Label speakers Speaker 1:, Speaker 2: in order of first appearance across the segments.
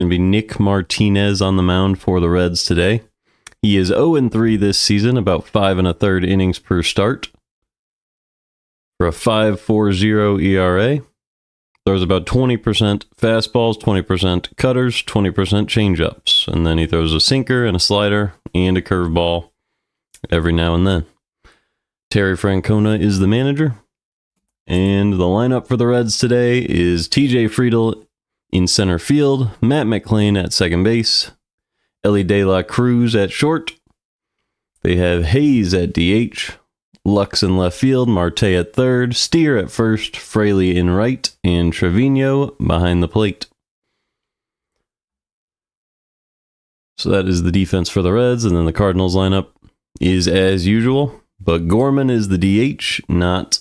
Speaker 1: Going to be Nick Martinez on the mound for the Reds today. He is 0-3 this season, about 5 1/3 innings per start. For a 5.40 ERA. Throws about 20% fastballs, 20% cutters, 20% changeups. And then he throws a sinker and a slider and a curveball every now and then. Terry Francona is the manager. And the lineup for the Reds today is TJ Friedl in center field, Matt McClain at second base, Ellie De La Cruz at short. They have Hayes at DH, Lux in left field, Marte at third, Steer at first, Fraley in right, and Trevino behind the plate. So that is the defense for the Reds, and then the Cardinals lineup is as usual, but Gorman is the DH, not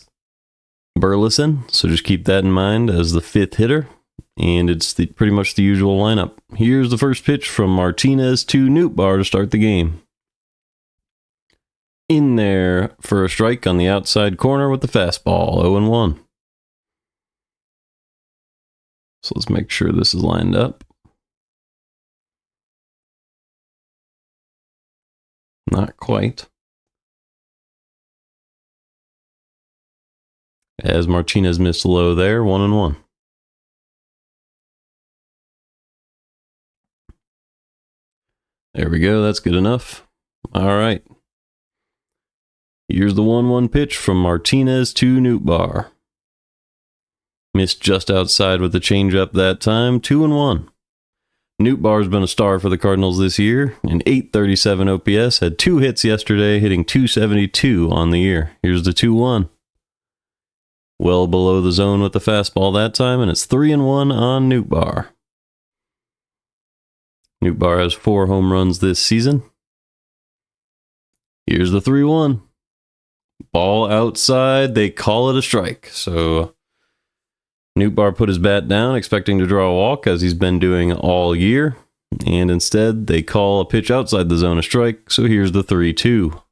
Speaker 1: Burleson, so just keep that in mind as the fifth hitter, and it's pretty much the usual lineup. Here's the first pitch from Martinez to Nootbaar to start the game. In there for a strike on the outside corner with the fastball, 0-1. So let's make sure this is lined up. Not quite. As Martinez missed low there, 1-1. There we go, that's good enough. All right. Here's the 1-1 pitch from Martinez to Nootbaar. Missed just outside with the changeup that time, 2-1. Nootbaar's been a star for the Cardinals this year, an .837 OPS, had 2 hits yesterday, hitting .272 on the year. Here's the 2-1. Well below the zone with the fastball that time, and it's 3-1 on Nootbaar. Nootbaar has 4 home runs this season. Here's the 3-1. Ball outside, they call it a strike. So Nootbaar put his bat down, expecting to draw a walk, as he's been doing all year. And instead, they call a pitch outside the zone a strike. So here's the 3-2.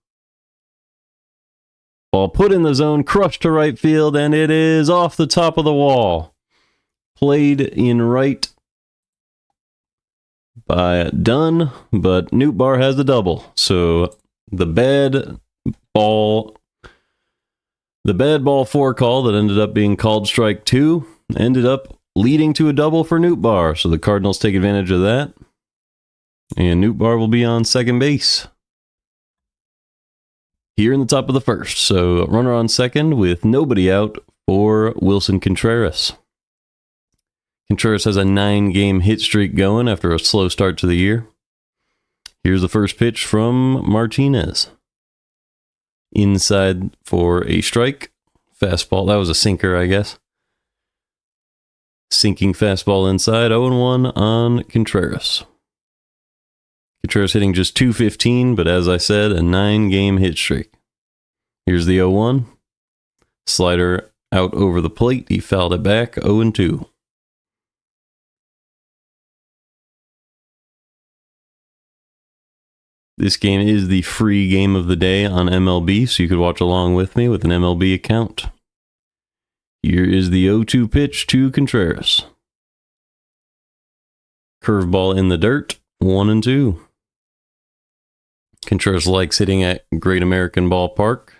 Speaker 1: Ball put in the zone, crushed to right field, and it is off the top of the wall. Played in right by Dunn, but Nootbaar has the double. So the bad ball 4 call that ended up being called strike 2 ended up leading to a double for Nootbaar. So the Cardinals take advantage of that. And Nootbaar will be on second base here in the top of the first. So runner on second with nobody out for Wilson Contreras. Contreras has a 9-game hit streak going after a slow start to the year. Here's the first pitch from Martinez. Inside for a strike. Fastball. That was a sinker, I guess. Sinking fastball inside. 0-1 on Contreras. Contreras hitting just .215, but as I said, a 9-game hit streak. Here's the 0-1. Slider out over the plate. He fouled it back. 0-2. This game is the free game of the day on MLB, so you could watch along with me with an MLB account. Here is the 0-2 pitch to Contreras. Curveball in the dirt, 1-2. Contreras likes hitting at Great American Ballpark.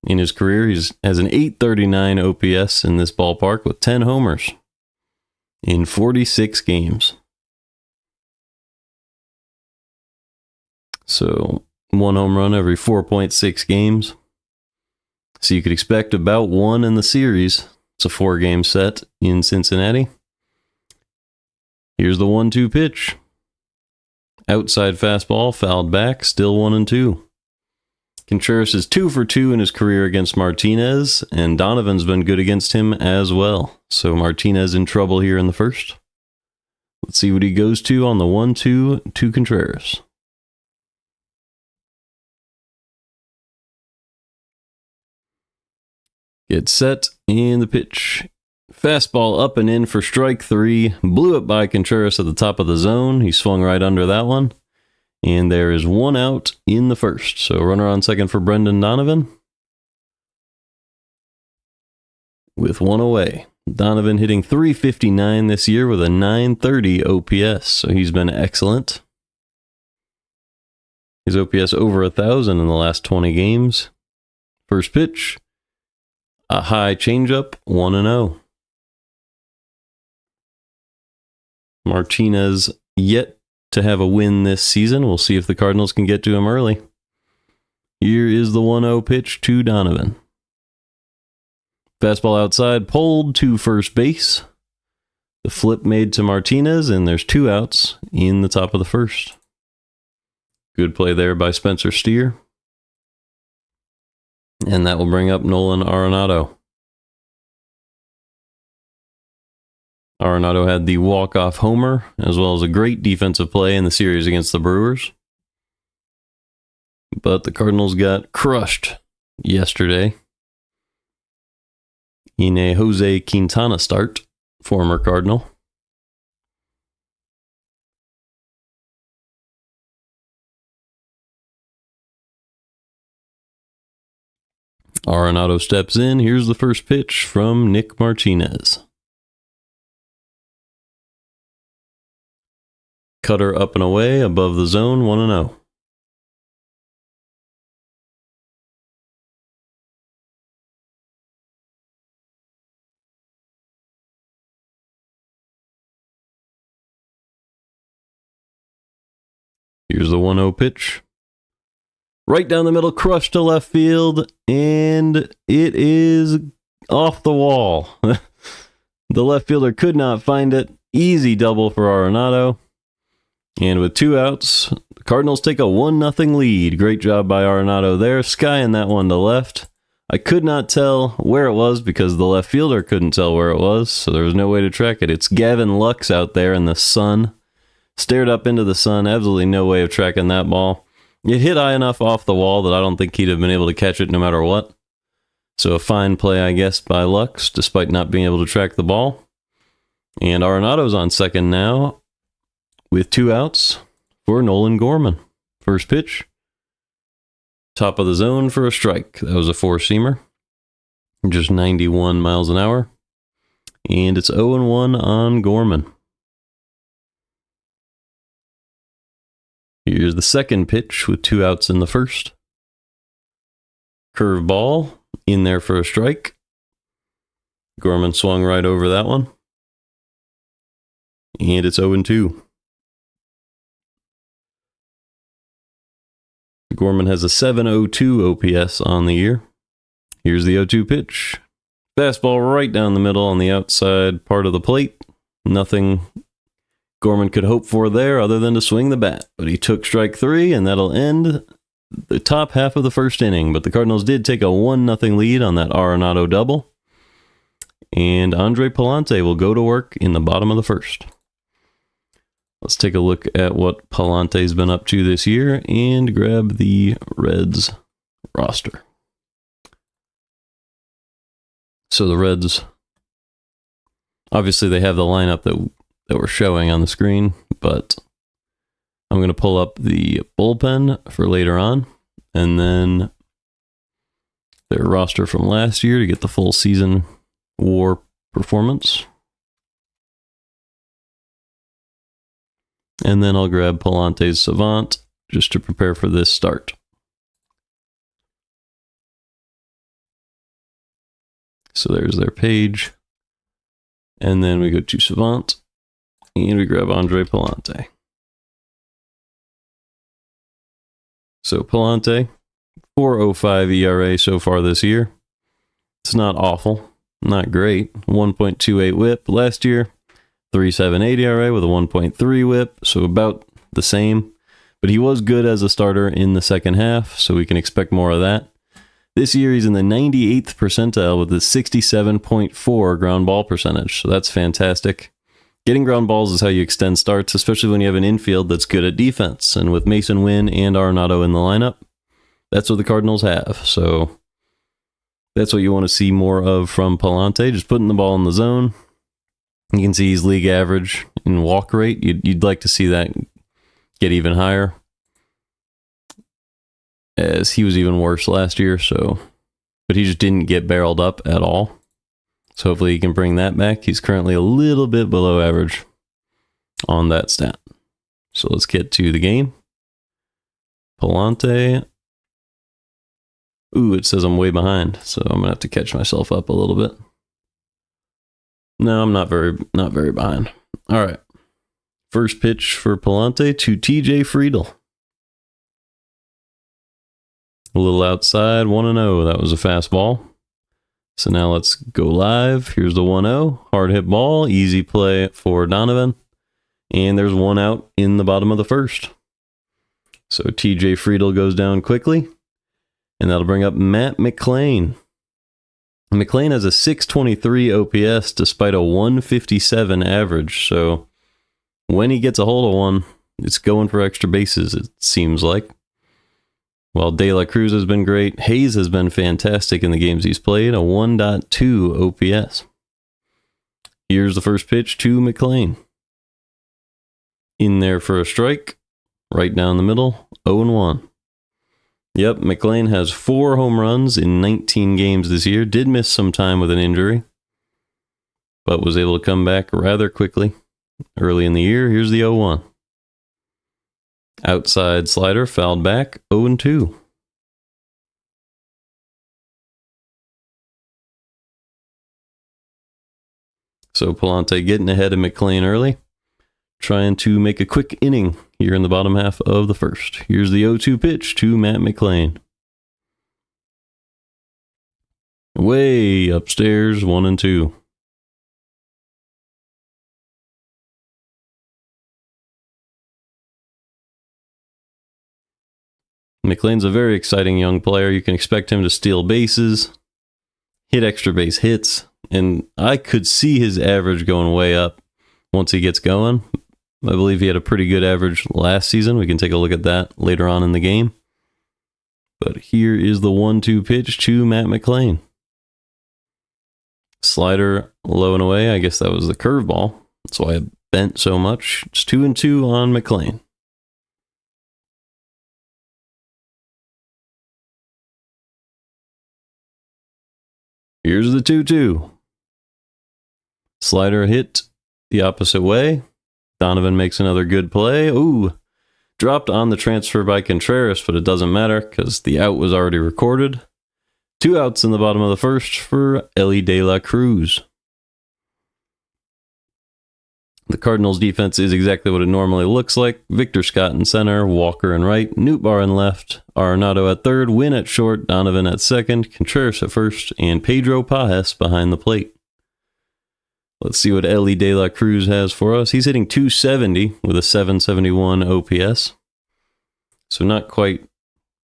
Speaker 1: In his career, he has an .839 OPS in this ballpark with 10 homers in 46 games. So 1 home run every 4.6 games. So you could expect about 1 in the series. It's a 4-game set in Cincinnati. Here's the 1-2 pitch. Outside fastball, fouled back, still 1-2. Contreras is 2 for 2 in his career against Martinez, and Donovan's been good against him as well. So Martinez in trouble here in the first. Let's see what he goes to on the 1-2 to Contreras. Get set, and the pitch. Fastball up and in for strike 3. Blew it by Contreras at the top of the zone. He swung right under that one. And there is 1 out in the first. So runner on second for Brendan Donovan. With 1 away. Donovan hitting .359 this year with a .930 OPS, so he's been excellent. His OPS over 1,000 in the last 20 games. First pitch, a high changeup, 1-0. Martinez yet to have a win this season. We'll see if the Cardinals can get to him early. Here is the 1-0 pitch to Donovan. Fastball outside, pulled to first base. The flip made to Martinez, and there's 2 outs in the top of the first. Good play there by Spencer Steer. And that will bring up Nolan Arenado. Arenado had the walk-off homer, as well as a great defensive play in the series against the Brewers. But the Cardinals got crushed yesterday in a Jose Quintana start, former Cardinal. Arenado steps in. Here's the first pitch from Nick Martinez. Cutter up and away, above the zone, 1-0. Here's the 1-0 pitch. Right down the middle, crushed to left field, and it is off the wall. The left fielder could not find it. Easy double for Arenado. And with 2 outs, the Cardinals take a 1-0 lead. Great job by Arenado there, skying that one to left. I could not tell where it was because the left fielder couldn't tell where it was, so there was no way to track it. It's Gavin Lux out there in the sun. Stared up into the sun, absolutely no way of tracking that ball. It hit high enough off the wall that I don't think he'd have been able to catch it no matter what. So a fine play, I guess, by Lux, despite not being able to track the ball. And Arenado's on second now with 2 outs for Nolan Gorman. First pitch, top of the zone for a strike. That was a 4-seamer, just 91 miles an hour. And it's 0-1 on Gorman. Here's the second pitch with 2 outs in the first. Curve ball in there for a strike. Gorman swung right over that one. And it's 0-2. Gorman has a .702 OPS on the year. Here's the 0-2 pitch. Fastball right down the middle on the outside part of the plate. Nothing Gorman could hope for there other than to swing the bat. But he took strike 3, and that'll end the top half of the first inning. But the Cardinals did take a 1-0 lead on that Arenado double. And Andre Pallante will go to work in the bottom of the first. Let's take a look at what Pallante's been up to this year and grab the Reds roster. So the Reds, obviously they have the lineup that we're showing on the screen, but I'm going to pull up the bullpen for later on, and then their roster from last year to get the full season WAR performance. And then I'll grab Pallante's Savant just to prepare for this start. So there's their page. And then we go to Savant. And we grab Andre Pallante. So Pallante, 4.05 ERA so far this year. It's not awful, not great. 1.28 whip last year. 3.78 ERA with a 1.3 whip, so about the same. But he was good as a starter in the second half, so we can expect more of that. This year he's in the 98th percentile with a 67.4 ground ball percentage, so that's fantastic. Getting ground balls is how you extend starts, especially when you have an infield that's good at defense. And with Mason Wynn and Arenado in the lineup, that's what the Cardinals have. So that's what you want to see more of from Pallante, just putting the ball in the zone. You can see he's league average in walk rate. You'd like to see that get even higher, as he was even worse last year. So, but he just didn't get barreled up at all. So hopefully he can bring that back. He's currently a little bit below average on that stat. So let's get to the game. Pallante. Ooh, it says I'm way behind, so I'm gonna have to catch myself up a little bit. No, I'm not very behind. All right. First pitch for Pallante to TJ Friedel. A little outside, 1-0. That was a fastball. So now let's go live. Here's the 1-0. Hard hit ball. Easy play for Donovan. And there's one out in the bottom of the first. So TJ Friedel goes down quickly. And that'll bring up Matt McLean. McLean has a 623 OPS despite a 157 average. So when he gets a hold of one, it's going for extra bases, it seems like. While De La Cruz has been great, Hayes has been fantastic in the games he's played, a 1.2 OPS. Here's the first pitch to McLean. In there for a strike, right down the middle, 0-1. Yep, McLean has 4 home runs in 19 games this year. Did miss some time with an injury, but was able to come back rather quickly early in the year. Here's the 0-1. Outside slider, fouled back, 0-2. So Pallante getting ahead of McLean early, trying to make a quick inning here in the bottom half of the first. Here's the 0-2 pitch to Matt McLean. Way upstairs, 1-2. McLean's a very exciting young player. You can expect him to steal bases, hit extra base hits, and I could see his average going way up once he gets going. I believe he had a pretty good average last season. We can take a look at that later on in the game. But here is the 1-2 pitch to Matt McLean. Slider low and away. I guess that was the curveball. That's why it bent so much. It's 2-2 on McLean. Here's the 2-2. Slider hit the opposite way. Donovan makes another good play. Ooh, dropped on the transfer by Contreras, but it doesn't matter because the out was already recorded. 2 outs in the bottom of the first for Elly De La Cruz. The Cardinals defense is exactly what it normally looks like. Victor Scott in center, Walker in right, Nootbaar in left, Arenado at third, Wynn at short, Donovan at second, Contreras at first, and Pedro Pajes behind the plate. Let's see what Elly De La Cruz has for us. He's hitting .270 with a 771 OPS. So not quite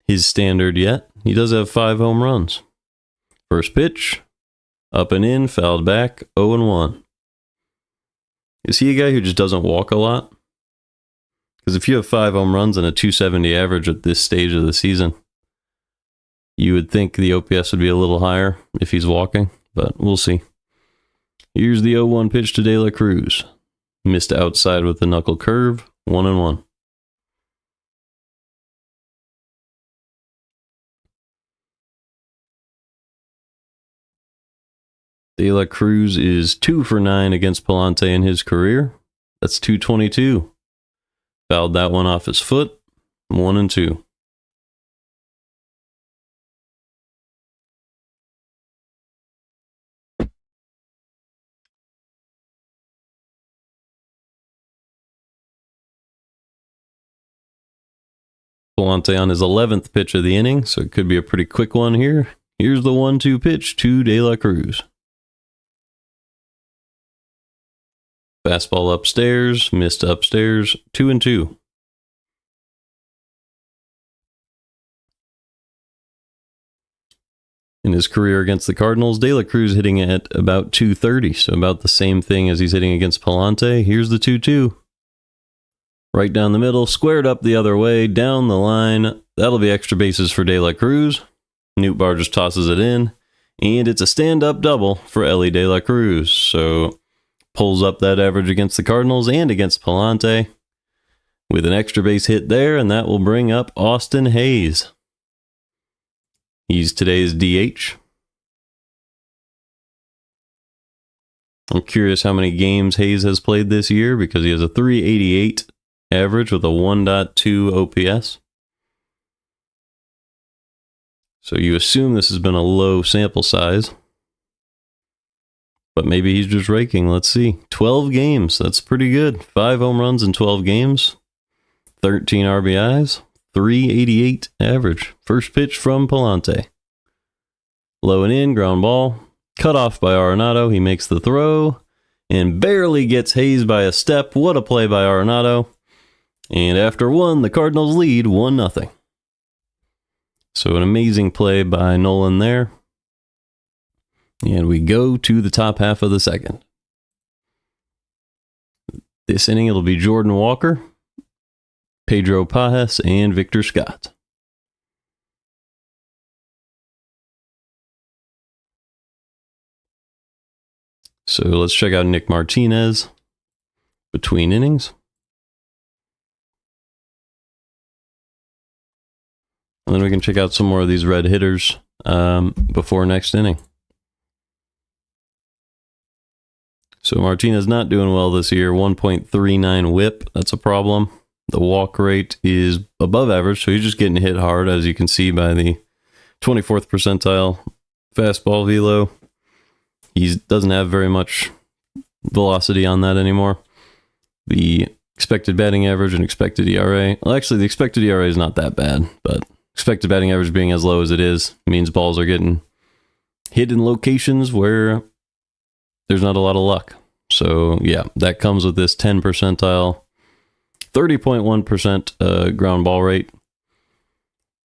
Speaker 1: his standard yet. He does have 5 home runs. First pitch, up and in, fouled back, 0-1. Is he a guy who just doesn't walk a lot? Because if you have 5 home runs and a .270 average at this stage of the season, you would think the OPS would be a little higher if he's walking, but we'll see. Here's the 0-1 pitch to De La Cruz. Missed outside with the knuckle curve, 1-1. De La Cruz is 2 for 9 against Pallante in his career. That's .222. Fouled that one off his foot, 1-2. Pallante on his 11th pitch of the inning, so it could be a pretty quick one here. Here's the 1-2 pitch to De La Cruz. Fastball upstairs, missed upstairs, 2-2. In his career against the Cardinals, De La Cruz hitting at about .230, so about the same thing as he's hitting against Pallante. Here's the 2-2. Right down the middle, squared up the other way, down the line. That'll be extra bases for De La Cruz. Nootbaar just tosses it in, and it's a stand-up double for Elly De La Cruz. So pulls up that average against the Cardinals and against Pallante with an extra base hit there, and that will bring up Austin Hayes. He's today's DH. I'm curious how many games Hayes has played this year because he has a 388 average with a 1.2 OPS. So you assume this has been a low sample size. But maybe he's just raking. Let's see. 12 games. That's pretty good. 5 home runs in 12 games. 13 RBIs. 388 average. First pitch from Pallante. Low and in, ground ball. Cut off by Arenado. He makes the throw. And barely gets Hayes by a step. What a play by Arenado. And after one, the Cardinals lead 1-0. So an amazing play by Nolan there. And we go to the top half of the second. This inning, it'll be Jordan Walker, Pedro Pajes, and Victor Scott. So let's check out Nick Martinez between innings. And then we can check out some more of these red hitters before next inning. So Martinez not doing well this year, 1.39 whip. That's a problem. The walk rate is above average, so he's just getting hit hard, as you can see by the 24th percentile fastball velo. He doesn't have very much velocity on that anymore. The expected batting average and expected ERA. Well, actually, the expected ERA is not that bad, but expected batting average being as low as it is means balls are getting hit in locations where there's not a lot of luck. So yeah, that comes with this 10 percentile, 30.1% ground ball rate.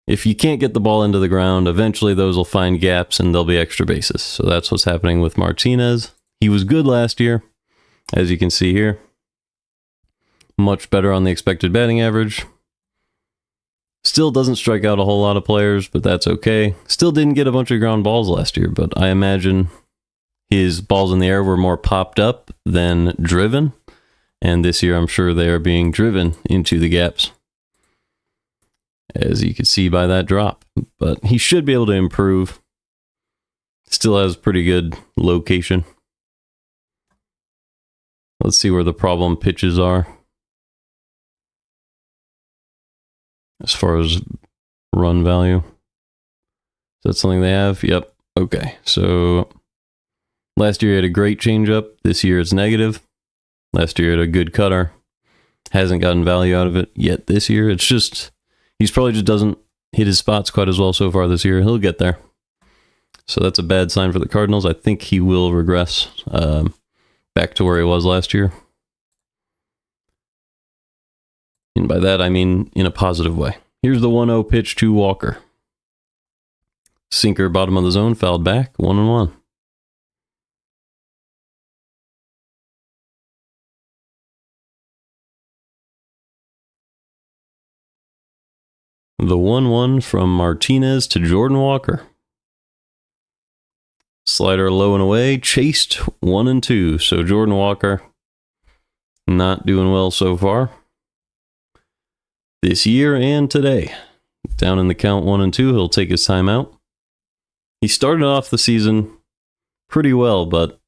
Speaker 1: If you can't get the ball into the ground, eventually those will find gaps and there'll be extra bases. So that's what's happening with Martinez. He was good last year, as you can see here. Much better on the expected batting average. Still doesn't strike out a whole lot of players, but that's okay. Still didn't get a bunch of ground balls last year, but I imagine his balls in the air were more popped up than driven. And this year, I'm sure they are being driven into the gaps, as you can see by that drop. But he should be able to improve. Still has pretty good location. Let's see where the problem pitches are. As far as run value. Is that something they have? Yep. Okay. So last year he had a great changeup. This year it's negative. Last year he had a good cutter. Hasn't gotten value out of it yet this year. It's just, he's probably just doesn't hit his spots quite as well so far this year. He'll get there. So that's a bad sign for the Cardinals. I think he will regress back to where he was last year. And by that, I mean in a positive way. Here's the 1-0 pitch to Walker. Sinker, bottom of the zone, fouled back, 1-1. The 1-1 from Martinez to Jordan Walker. Slider low and away, chased 1-2. So Jordan Walker not doing well so far this year and today. Down in the count 1-2, he'll take his time out. He started off the season pretty well, but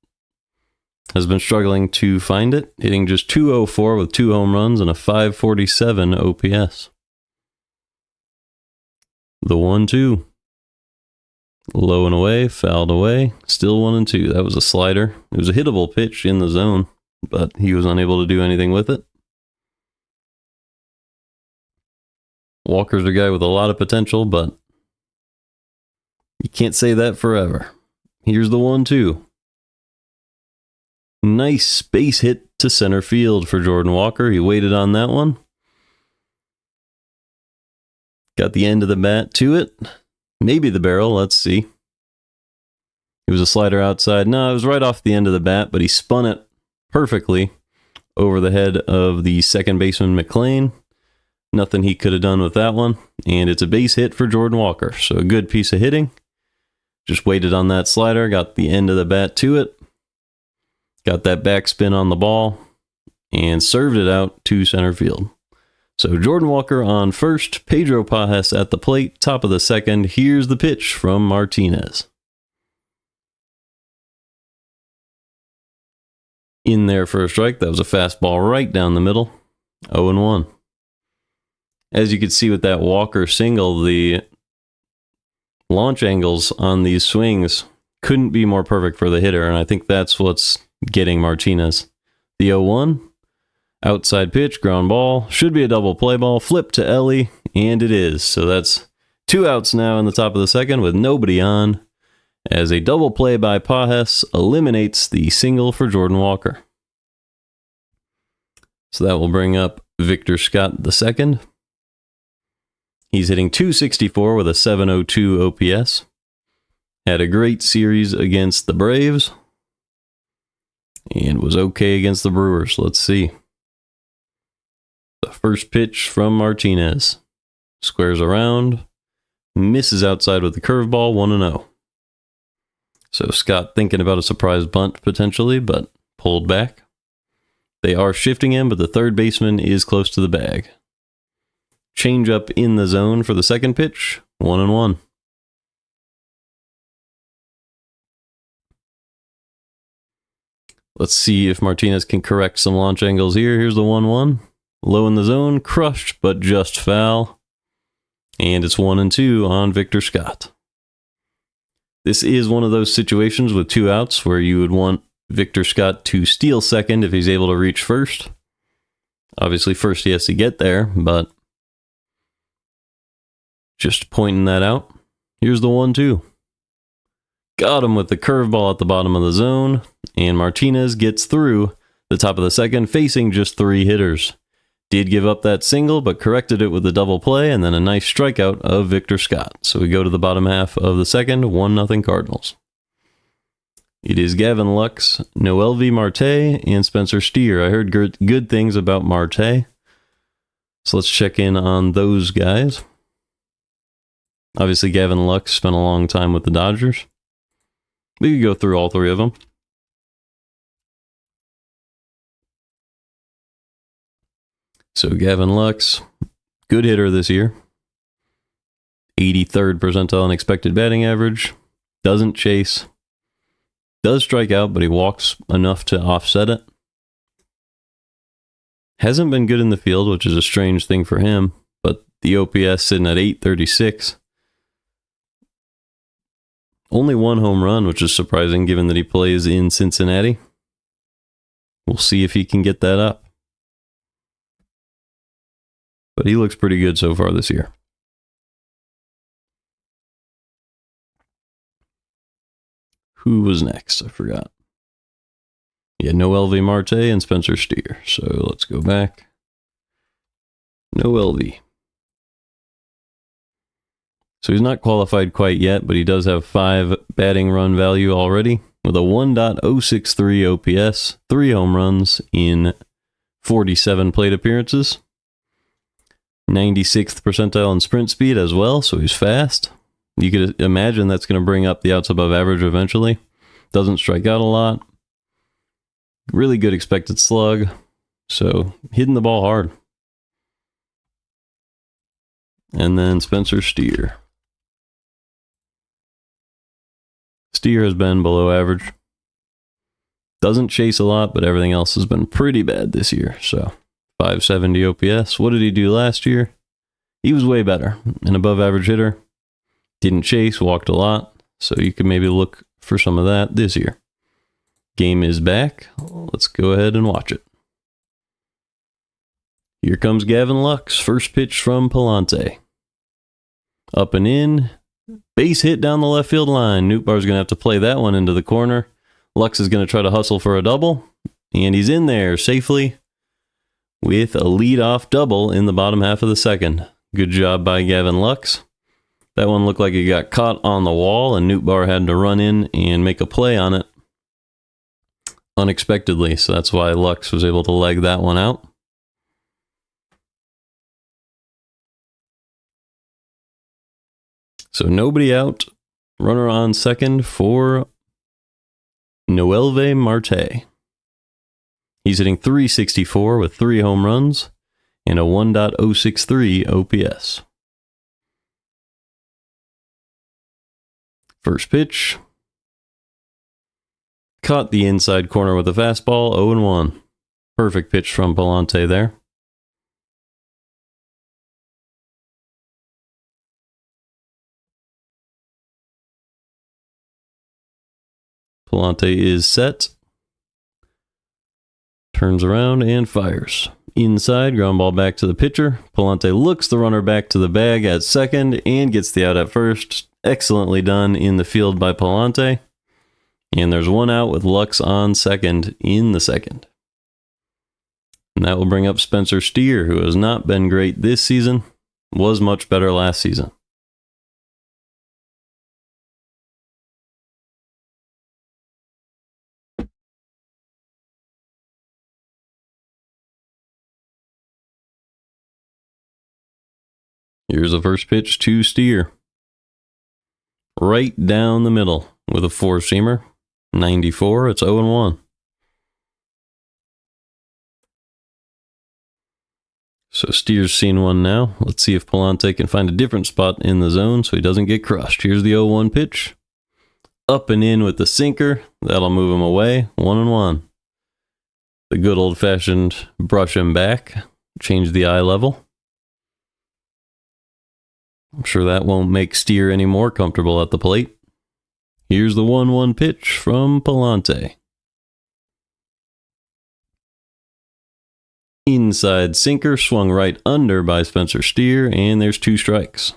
Speaker 1: has been struggling to find it, hitting just .204 with 2 home runs and a .547 OPS. The 1-2. Low and away, fouled away, still 1-2. That was a slider. It was a hittable pitch in the zone, but he was unable to do anything with it. Walker's a guy with a lot of potential, but you can't say that forever. Here's the 1-2. Nice base hit to center field for Jordan Walker. He waited on that one. Got the end of the bat to it. Maybe the barrel, let's see. It was a slider outside. No, it was right off the end of the bat, but he spun it perfectly over the head of the second baseman McLean. Nothing he could have done with that one. And it's a base hit for Jordan Walker. So a good piece of hitting. Just waited on that slider, got the end of the bat to it. Got that backspin on the ball and served it out to center field. So Jordan Walker on first, Pedro Pajes at the plate, top of the second. Here's the pitch from Martinez. In there for a strike. That was a fastball right down the middle. 0-1. As you can see with that Walker single, the launch angles on these swings couldn't be more perfect for the hitter, and I think that's what's getting Martinez. The 0-1, outside pitch, ground ball, should be a double play ball, flip to Ellie, and it is. So that's 2 outs now in the top of the second with nobody on, as a double play by Pajes eliminates the single for Jordan Walker. So that will bring up Victor Scott the second. He's hitting .264 with a .702 OPS. Had a great series against the Braves. And was okay against the Brewers. Let's see. The first pitch from Martinez. Squares around. Misses outside with the curveball, 1-0. So Scott thinking about a surprise bunt potentially, but pulled back. They are shifting him, but the third baseman is close to the bag. Change up in the zone for the second pitch, 1-1. Let's see if Martinez can correct some launch angles here. Here's the 1-1. Low in the zone, crushed, but just foul. And it's 1-2 on Victor Scott. This is one of those situations with 2 outs where you would want Victor Scott to steal second if he's able to reach first. Obviously, first he has to get there, but just pointing that out. Here's the 1-2. Got him with the curveball at the bottom of the zone, and Martinez gets through the top of the second, facing just 3 hitters. Did give up that single, but corrected it with a double play, and then a nice strikeout of Victor Scott. So we go to the bottom half of the second, 1-0 Cardinals. It is Gavin Lux, Noelvi Marte, and Spencer Steer. I heard good things about Marte. So let's check in on those guys. Obviously, Gavin Lux spent a long time with the Dodgers. We could go through all 3 of them. So Gavin Lux, good hitter this year. 83rd percentile in expected batting average. Doesn't chase. Does strike out, but he walks enough to offset it. Hasn't been good in the field, which is a strange thing for him, but the OPS sitting at 836. Only 1 home run, which is surprising given that he plays in Cincinnati. We'll see if he can get that up. But he looks pretty good so far this year. Who was next? I forgot. Yeah, Noelvi Marte and Spencer Steer. So let's go back. Noelvi. So he's not qualified quite yet, but he does have 5 batting run value already with a 1.063 OPS, 3 home runs in 47 plate appearances. 96th percentile in sprint speed as well, so he's fast. You could imagine that's going to bring up the outs above average eventually. Doesn't strike out a lot. Really good expected slug. So hitting the ball hard. And then Spencer Steer. Steer has been below average. Doesn't chase a lot, but everything else has been pretty bad this year. So 570 OPS. What did he do last year? He was way better. An above average hitter. Didn't chase, walked a lot. So you could maybe look for some of that this year. Game is back. Let's go ahead and watch it. Here comes Gavin Lux. First pitch from Pallante. Up and in. Base hit down the left field line. Nootbaar's going to have to play that one into the corner. Lux is going to try to hustle for a double. And he's in there safely with a leadoff double in the bottom half of the second. Good job by Gavin Lux. That one looked like it got caught on the wall, and Nootbaar had to run in and make a play on it unexpectedly. So that's why Lux was able to leg that one out. So nobody out. Runner on second for Noelvi Marte. He's hitting .364 with 3 home runs and a 1.063 OPS. First pitch. Caught the inside corner with a fastball, 0-1. Perfect pitch from Pallante there. Pallante is set. Turns around and fires. Inside, ground ball back to the pitcher. Pallante looks the runner back to the bag at second and gets the out at first. Excellently done in the field by Pallante. And there's one out with Lux on second in the second. And that will bring up Spencer Steer, who has not been great this season, was much better last season. Here's the first pitch to Steer. Right down the middle with a four-seamer. 94, it's 0-1. So Steer's seen one now. Let's see if Pallante can find a different spot in the zone so he doesn't get crushed. Here's the 0-1 pitch. Up and in with the sinker. That'll move him away. 1-1. The good old-fashioned brush him back. Change the eye level. I'm sure that won't make Steer any more comfortable at the plate. Here's the 1-1 pitch from Pallante. Inside sinker, swung right under by Spencer Steer, and there's 2 strikes.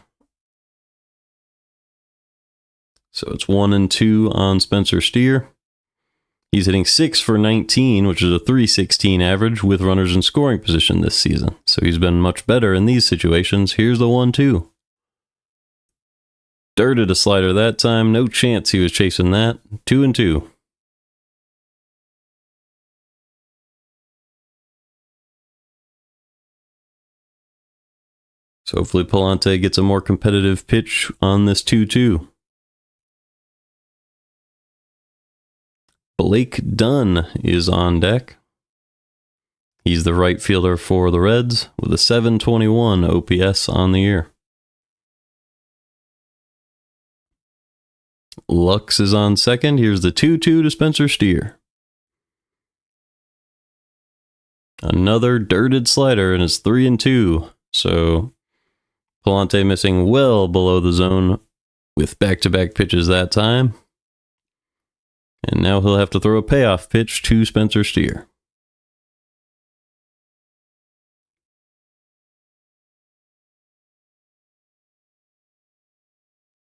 Speaker 1: So it's 1-2 on Spencer Steer. He's hitting 6 for 19, which is a .316 average with runners in scoring position this season. So he's been much better in these situations. Here's the 1-2. Dirted a slider that time. No chance he was chasing that. 2-2. So hopefully Pallante gets a more competitive pitch on this 2-2. Blake Dunn is on deck. He's the right fielder for the Reds with a .721 OPS on the year. Lux is on second. Here's the 2-2 to Spencer Steer. Another dirted slider, and it's 3-2. So Pallante missing well below the zone with back-to-back pitches that time. And now he'll have to throw a payoff pitch to Spencer Steer.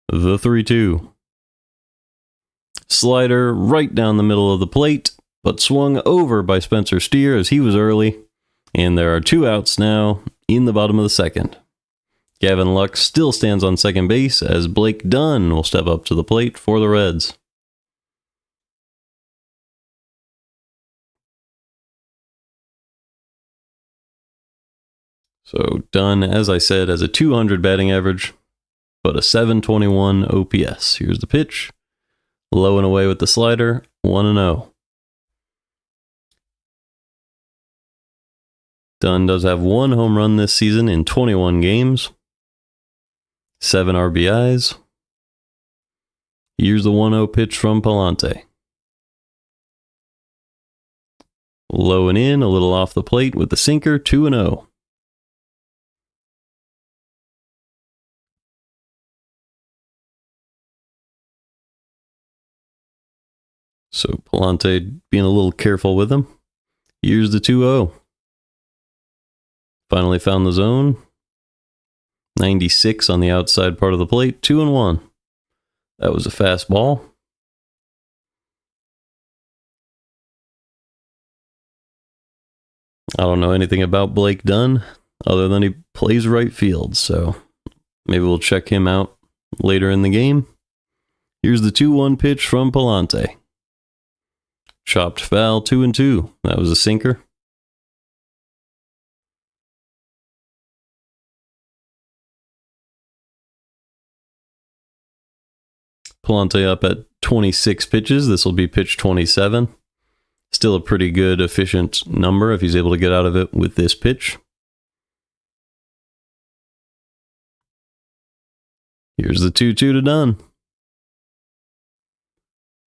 Speaker 1: The 3-2. Slider right down the middle of the plate, but swung over by Spencer Steer as he was early. And there are 2 outs now in the bottom of the second. Gavin Lux still stands on second base as Blake Dunn will step up to the plate for the Reds. So Dunn, as I said, has a .200 batting average, but a .721 OPS. Here's the pitch. Low and away with the slider, 1-0. Dunn does have 1 home run this season in 21 games. 7 RBIs. Here's the 1-0 pitch from Pallante. Low and in, a little off the plate with the sinker, 2-0. So Pallante being a little careful with him. Here's the 2-0. Finally found the zone. 96 on the outside part of the plate. 2-1. That was a fastball. I don't know anything about Blake Dunn other than he plays right field. So maybe we'll check him out later in the game. Here's the 2-1 pitch from Pallante. Chopped foul, 2-2. That was a sinker. Pallante up at 26 pitches. This will be pitch 27. Still a pretty good, efficient number if he's able to get out of it with this pitch. Here's the 2-2 to Dunn.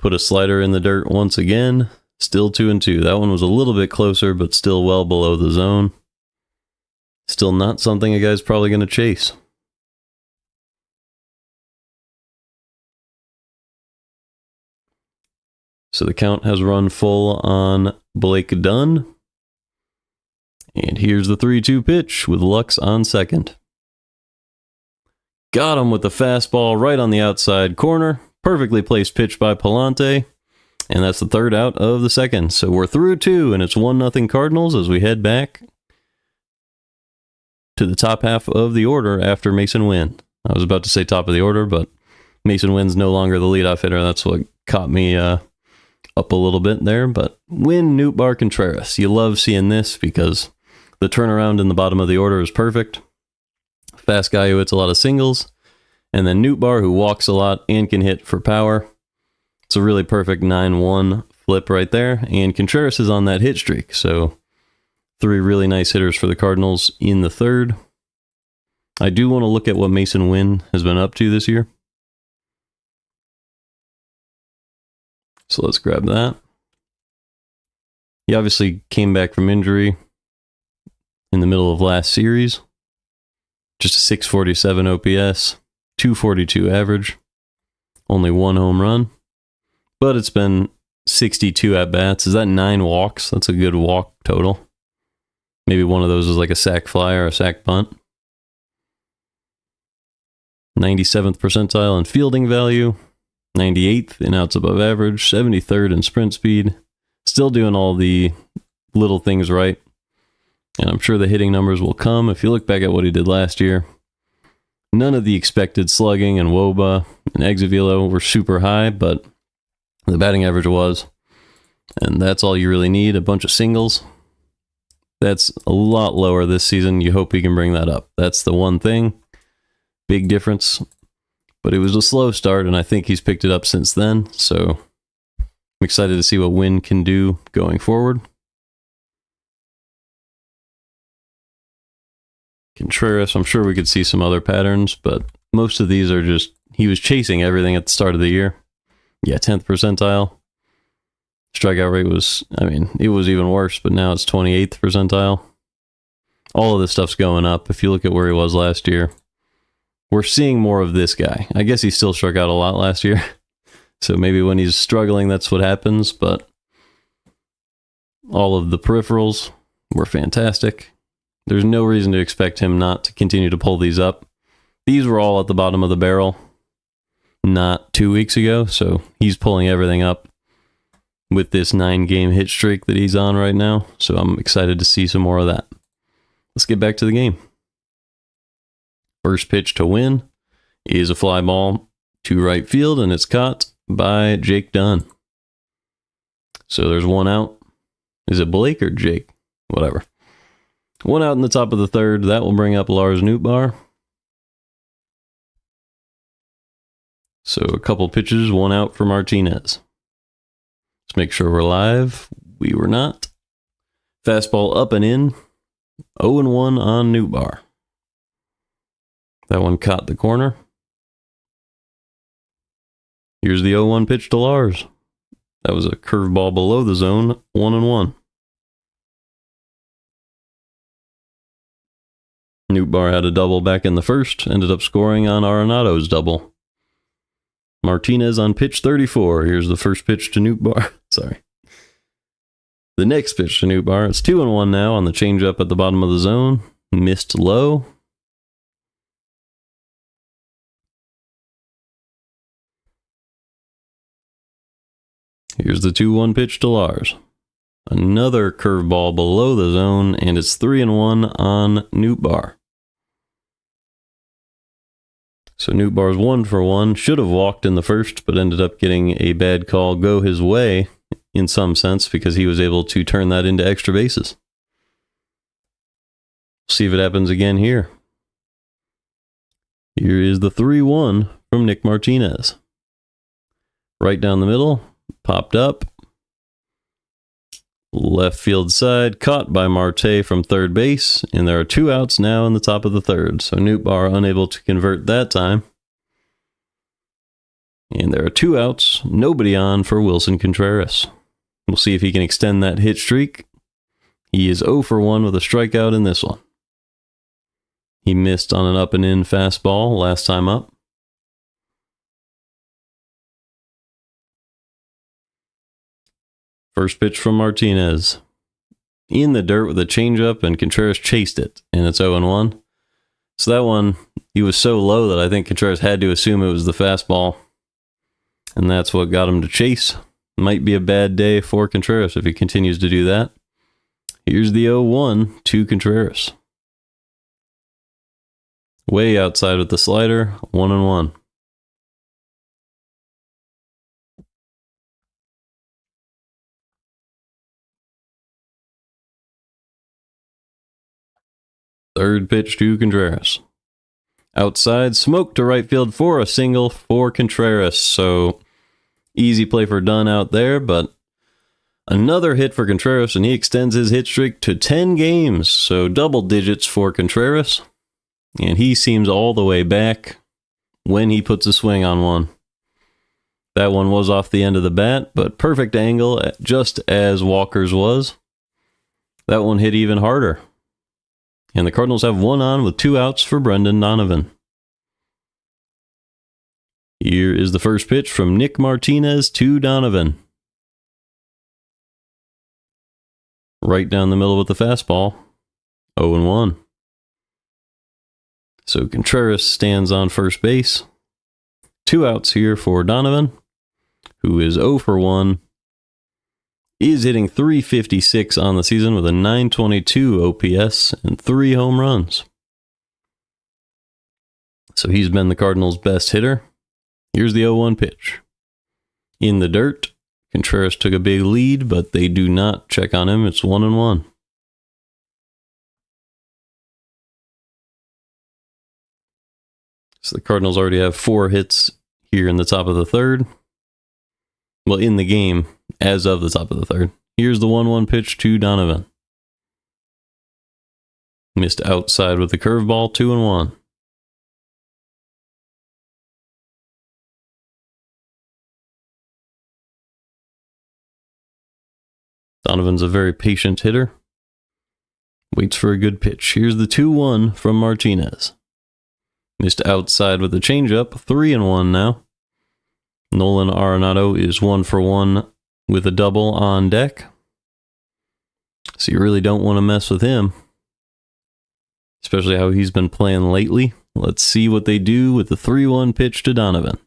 Speaker 1: Put a slider in the dirt once again. Still 2-2. That one was a little bit closer, but still well below the zone. Still not something a guy's probably going to chase. So the count has run full on Blake Dunn. And here's the 3-2 pitch with Lux on second. Got him with the fastball right on the outside corner. Perfectly placed pitch by Pallante. And that's the third out of the second. So we're through 2, and it's 1-0 Cardinals as we head back to the top half of the order after Mason Wynn. I was about to say top of the order, but Mason Wynn's no longer the leadoff hitter. That's what caught me up a little bit there. But Wynn, Nootbaar, Contreras. You love seeing this because the turnaround in the bottom of the order is perfect. Fast guy who hits a lot of singles. And then Nootbaar, who walks a lot and can hit for power. It's a really perfect 9-1 flip right there. And Contreras is on that hit streak. So 3 really nice hitters for the Cardinals in the third. I do want to look at what Mason Wynn has been up to this year. So let's grab that. He obviously came back from injury in the middle of last series. Just a 647 OPS, 242 average, only 1 home run. But it's been 62 at-bats. Is that 9 walks? That's a good walk total. Maybe one of those is like a sac fly or a sac bunt. 97th percentile in fielding value. 98th in outs above average. 73rd in sprint speed. Still doing all the little things right. And I'm sure the hitting numbers will come. If you look back at what he did last year, none of the expected slugging and WOBA and exit velo were super high, but the batting average was. And that's all you really need, a bunch of singles. That's a lot lower this season. You hope he can bring that up. That's the one thing. Big difference. But it was a slow start, and I think he's picked it up since then. So I'm excited to see what Wynn can do going forward. Contreras, I'm sure we could see some other patterns, but most of these are just, he was chasing everything at the start of the year. Yeah, 10th percentile. Strikeout rate was, it was even worse, but now it's 28th percentile. All of this stuff's going up. If you look at where he was last year, we're seeing more of this guy. I guess he still struck out a lot last year. So maybe when he's struggling, that's what happens, but all of the peripherals were fantastic. There's no reason to expect him not to continue to pull these up. These were all at the bottom of the barrel not 2 weeks ago, so he's pulling everything up with this 9-game hit streak that he's on right now. So I'm excited to see some more of that. Let's get back to the game. First pitch to Wynn is a fly ball to right field, and it's caught by Jake Dunn. So there's 1 out. Is it Blake or Jake? Whatever. 1 out in the top of the third. That will bring up Lars Nootbaar. So a couple pitches, 1 out for Martinez. Let's make sure we're live. We were not. Fastball up and in. 0-1 on Nootbaar. That one caught the corner. Here's the 0-1 pitch to Lars. That was a curveball below the zone, 1-1. Nootbaar had a double back in the first, ended up scoring on Arenado's double. Martinez on pitch 34. Here's the first pitch to Nootbaar. Sorry. The next pitch to Nootbaar. It's 2-1 now on the changeup at the bottom of the zone. Missed low. Here's the 2-1 pitch to Lars. Another curveball below the zone, and it's 3-1 on Nootbaar. So Nootbaar's 1 for 1. Should have walked in the first, but ended up getting a bad call go his way in some sense because he was able to turn that into extra bases. See if it happens again here. Here is the 3-1 from Nick Martinez. Right down the middle, popped up. Left field side, caught by Marte from third base, and there are 2 outs now in the top of the third. So Nootbaar unable to convert that time. And there are 2 outs, nobody on for Wilson Contreras. We'll see if he can extend that hit streak. He is 0 for 1 with a strikeout in this one. He missed on an up and in fastball last time up. First pitch from Martinez. In the dirt with a changeup, and Contreras chased it, and it's 0-1. So that one, he was so low that I think Contreras had to assume it was the fastball, and that's what got him to chase. Might be a bad day for Contreras if he continues to do that. Here's the 0-1 to Contreras. Way outside with the slider, 1-1. Third pitch to Contreras. Outside, smoke to right field for a single for Contreras. So easy play for Dunn out there, but another hit for Contreras, and he extends his hit streak to 10 games. So double digits for Contreras. And he seems all the way back when he puts a swing on one. That one was off the end of the bat, but perfect angle, just as Walker's was. That one hit even harder. And the Cardinals have 1 on with 2 outs for Brendan Donovan. Here is the first pitch from Nick Martinez to Donovan. Right down the middle with the fastball. 0-1. So Contreras stands on first base. 2 outs here for Donovan, who is 0 for 1. Is hitting .356 on the season with a .922 OPS and 3 home runs. So he's been the Cardinals' best hitter. Here's the 0-1 pitch. In the dirt, Contreras took a big lead, but they do not check on him. It's 1-1. So the Cardinals already have 4 hits here in the top of the third. Well, in the game, as of the top of the third. Here's the 1-1 pitch to Donovan. Missed outside with the curveball, 2-1. Donovan's a very patient hitter. Waits for a good pitch. Here's the 2-1 from Martinez. Missed outside with the changeup, 3-1 now. Nolan Arenado is 1 for 1 with a double on deck. So you really don't want to mess with him, especially how he's been playing lately. Let's see what they do with the 3-1 pitch to Donovan.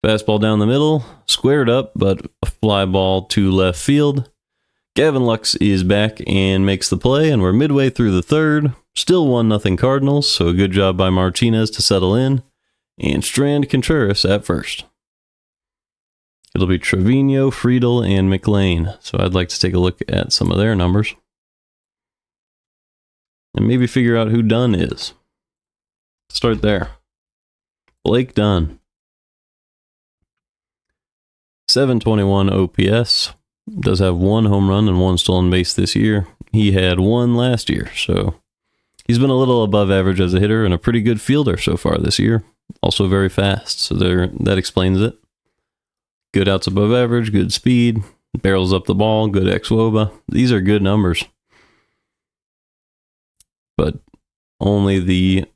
Speaker 1: Fastball down the middle, squared up, but a fly ball to left field. Gavin Lux is back and makes the play, and we're midway through the third. Still 1-0 Cardinals, so a good job by Martinez to settle in and strand Contreras at first. It'll be Trevino, Friedel, and McLean. So I'd like to take a look at some of their numbers and maybe figure out who Dunn is. Start there. Blake Dunn. 721 OPS. Does have 1 home run and 1 stolen base this year. He had 1 last year, so he's been a little above average as a hitter and a pretty good fielder so far this year. Also very fast, so that explains it. Good outs above average, good speed, barrels up the ball, good xwOBA. These are good numbers. But only the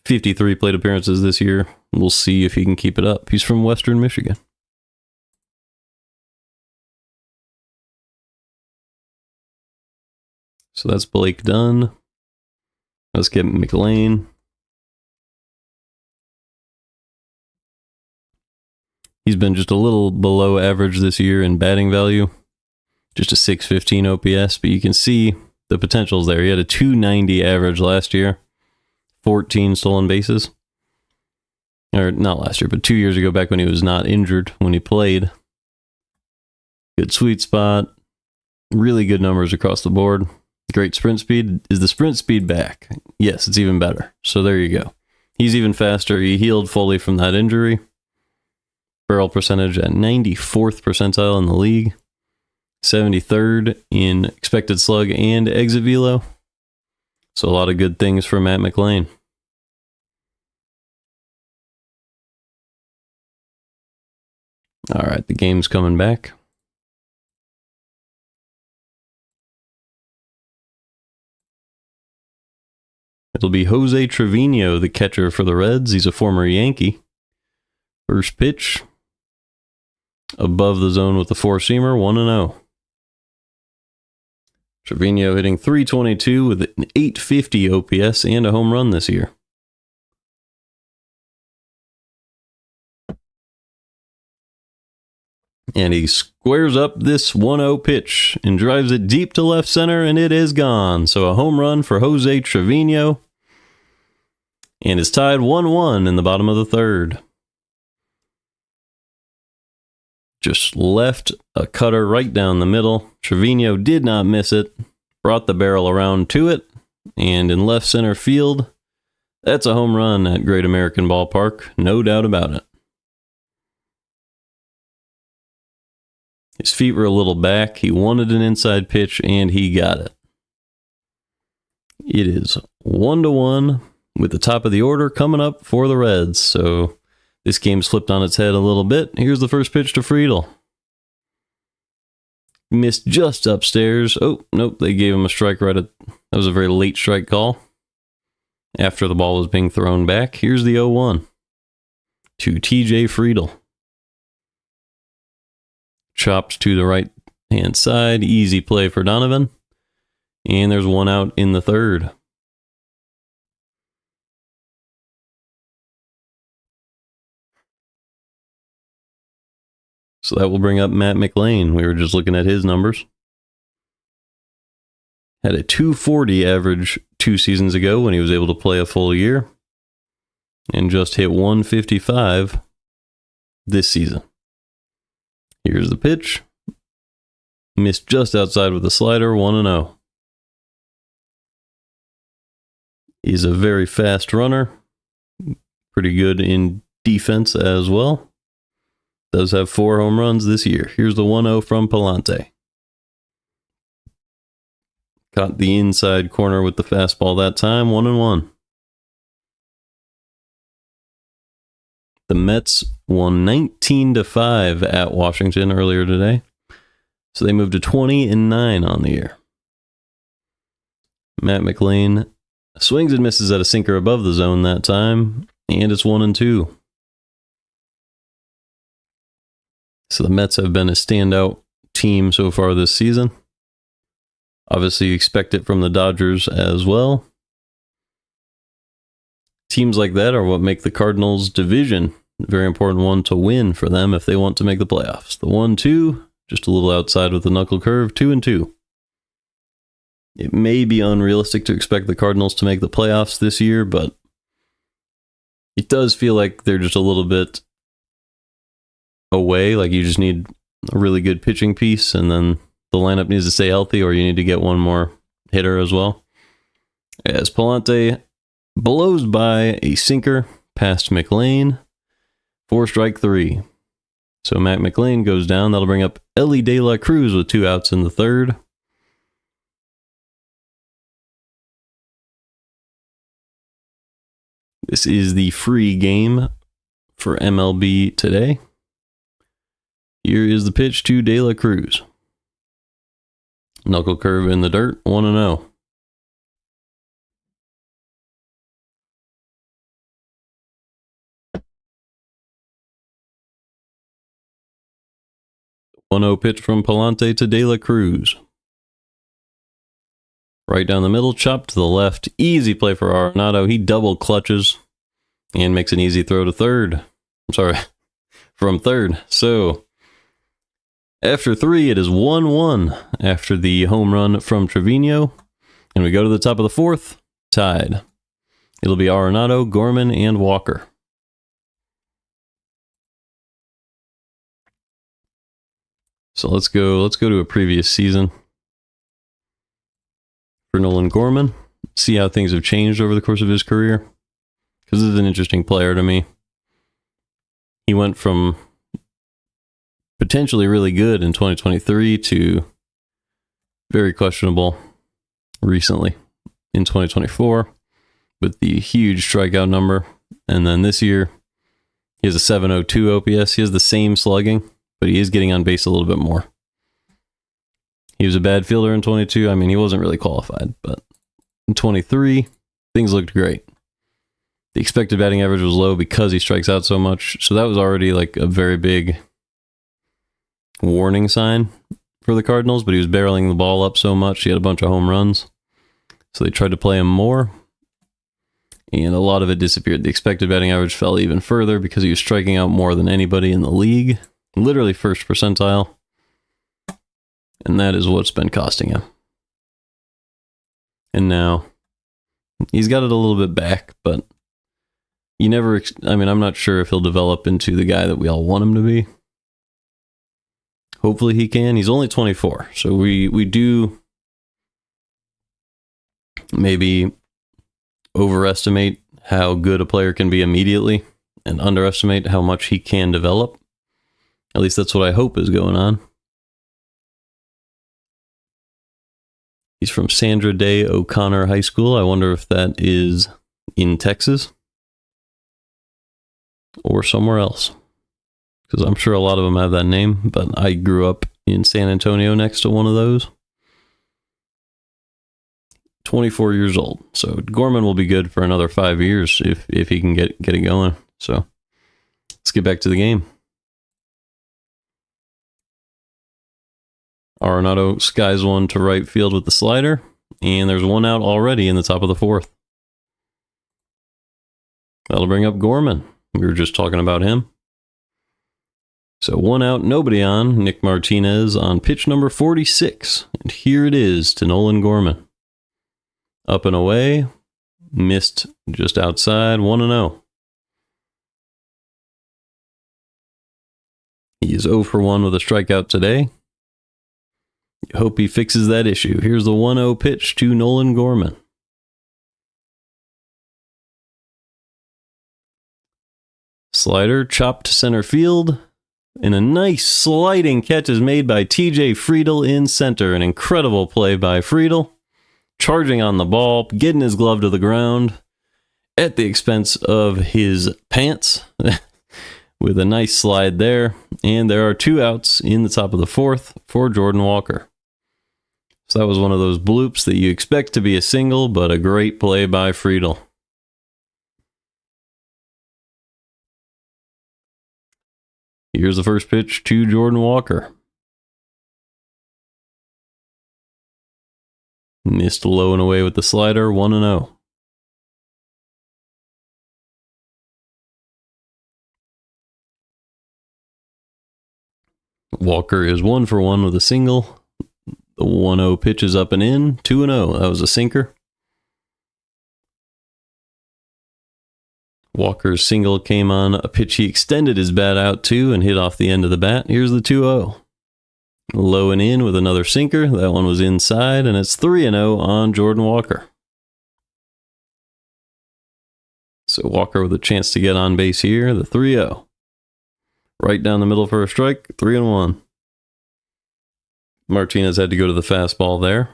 Speaker 1: 53 plate appearances this year. We'll see if he can keep it up. He's from Western Michigan. So that's Blake Dunn. Let's get McLean. He's been just a little below average this year in batting value. Just a .615 OPS, but you can see the potential's there. He had a .290 average last year. 14 stolen bases. Or not last year, but 2 years ago, back when he was not injured, when he played. Good sweet spot. Really good numbers across the board. Great sprint speed. Is the sprint speed back? Yes, it's even better. So there you go. He's even faster. He healed fully from that injury. Barrel percentage at 94th percentile in the league. 73rd in expected slug and exit velo. So a lot of good things for Matt McLean. All right, the game's coming back. It'll be Jose Trevino, the catcher for the Reds. He's a former Yankee. First pitch. Above the zone with the four-seamer, 1-0. Trevino hitting .322 with an .850 OPS and a home run this year. And he squares up this 1-0 pitch and drives it deep to left center, and it is gone. So a home run for Jose Trevino. And it's tied 1-1 in the bottom of the third. Just left a cutter right down the middle. Trevino did not miss it. Brought the barrel around to it. And in left center field, that's a home run at Great American Ballpark. No doubt about it. His feet were a little back. He wanted an inside pitch, and he got it. It is 1-1 with the top of the order coming up for the Reds. So this game's flipped on its head a little bit. Here's the first pitch to Friedel. Missed just upstairs. Oh, nope, they gave him a strike right at... That was a very late strike call. After the ball was being thrown back. Here's the 0-1 to TJ Friedel. Chopped to the right-hand side. Easy play for Donovan. And there's one out in the third. So that will bring up Matt McLain. We were just looking at his numbers. Had a .240 average 2 seasons ago when he was able to play a full year. And just hit .155 this season. Here's the pitch. Missed just outside with the slider, 1-0. He's a very fast runner. Pretty good in defense as well. Does have 4 home runs this year. Here's the 1-0 from Pallante. Caught the inside corner with the fastball that time, 1-1. The Mets won 19-5 at Washington earlier today. So they moved to 20-9 on the year. Matt McLain swings and misses at a sinker above the zone that time, and it's 1-2. So the Mets have been a standout team so far this season. Obviously, you expect it from the Dodgers as well. Teams like that are what make the Cardinals division a very important one to win for them if they want to make the playoffs. The 1-2, just a little outside with the knuckle curve, 2-2. It may be unrealistic to expect the Cardinals to make the playoffs this year, but it does feel like they're just a little bit away. Like you just need a really good pitching piece, and then the lineup needs to stay healthy, or you need to get one more hitter as well. As Pallante blows by a sinker past McLain for strike 3. So Matt McLain goes down. That'll bring up Ellie De La Cruz with 2 outs in the third. This is the free game for MLB today. Here is the pitch to De La Cruz. Knuckle curve in the dirt, 1-0. The 1-0 pitch from Pallante to De La Cruz. Right down the middle, chop to the left. Easy play for Arenado. He double clutches and makes an easy throw to third. I'm sorry, from third. So after 3, it is 1-1 after the home run from Trevino. And we go to the top of the 4th, tied. It'll be Arenado, Gorman, and Walker. So let's go to a previous season for Nolan Gorman. See how things have changed over the course of his career. Because this is an interesting player to me. He went from potentially really good in 2023 to very questionable recently in 2024 with the huge strikeout number. And then this year, he has a .702 OPS. He has the same slugging, but he is getting on base a little bit more. He was a bad fielder in 22. I mean, he wasn't really qualified, but in 23, things looked great. The expected batting average was low because he strikes out so much, so that was already like a very big warning sign for the Cardinals, but he was barreling the ball up so much, he had a bunch of home runs, so they tried to play him more, and a lot of it disappeared. The expected batting average fell even further because he was striking out more than anybody in the league, literally first percentile, and that is what's been costing him. And now he's got it a little bit back, but you never, I mean, I'm not sure if he'll develop into the guy that we all want him to be. Hopefully he can. He's only 24, so we do maybe overestimate how good a player can be immediately and underestimate how much he can develop. At least that's what I hope is going on. He's from Sandra Day O'Connor High School. I wonder if that is in Texas or somewhere else, because I'm sure a lot of them have that name, but I grew up in San Antonio next to one of those. 24 years old. So Gorman will be good for another 5 years if he can get it going. So let's get back to the game. Arenado skies one to right field with the slider, and there's one out already in the top of the fourth. That'll bring up Gorman. We were just talking about him. So one out, nobody on. Nick Martinez on pitch number 46. And here it is to Nolan Gorman. Up and away. Missed just outside. 1-0. He is 0 for 1 with a strikeout today. Hope he fixes that issue. Here's the 1-0 pitch to Nolan Gorman. Slider chopped to center field. And a nice sliding catch is made by TJ Friedel in center. An incredible play by Friedel. Charging on the ball, getting his glove to the ground at the expense of his pants. With a nice slide there. And there are 2 outs in the top of the fourth for Jordan Walker. So that was one of those bloops that you expect to be a single, but a great play by Friedel. Here's the first pitch to Jordan Walker. Missed low and away with the slider, 1-0. Walker is 1 for 1 with a single. The 1-0 pitch is up and in, 2-0. That was a sinker. Walker's single came on a pitch he extended his bat out to and hit off the end of the bat. Here's the 2-0. Low and in with another sinker. That one was inside, and it's 3-0 on Jordan Walker. So Walker with a chance to get on base here, the 3-0. Right down the middle for a strike, 3-1. Martinez had to go to the fastball there.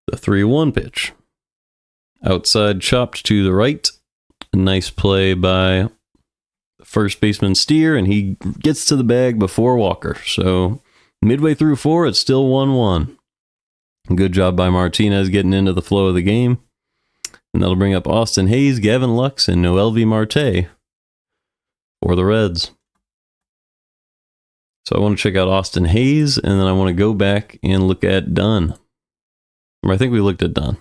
Speaker 1: The 3-1 pitch. Outside chopped to the right. A nice play by first baseman Steer, and he gets to the bag before Walker. So midway through 4, it's still 1-1. Good job by Martinez getting into the flow of the game. And that'll bring up Austin Hayes, Gavin Lux, and Noelvi Marte for the Reds. So I want to check out Austin Hayes, and then I want to go back and look at Dunn. Or I think we looked at Dunn.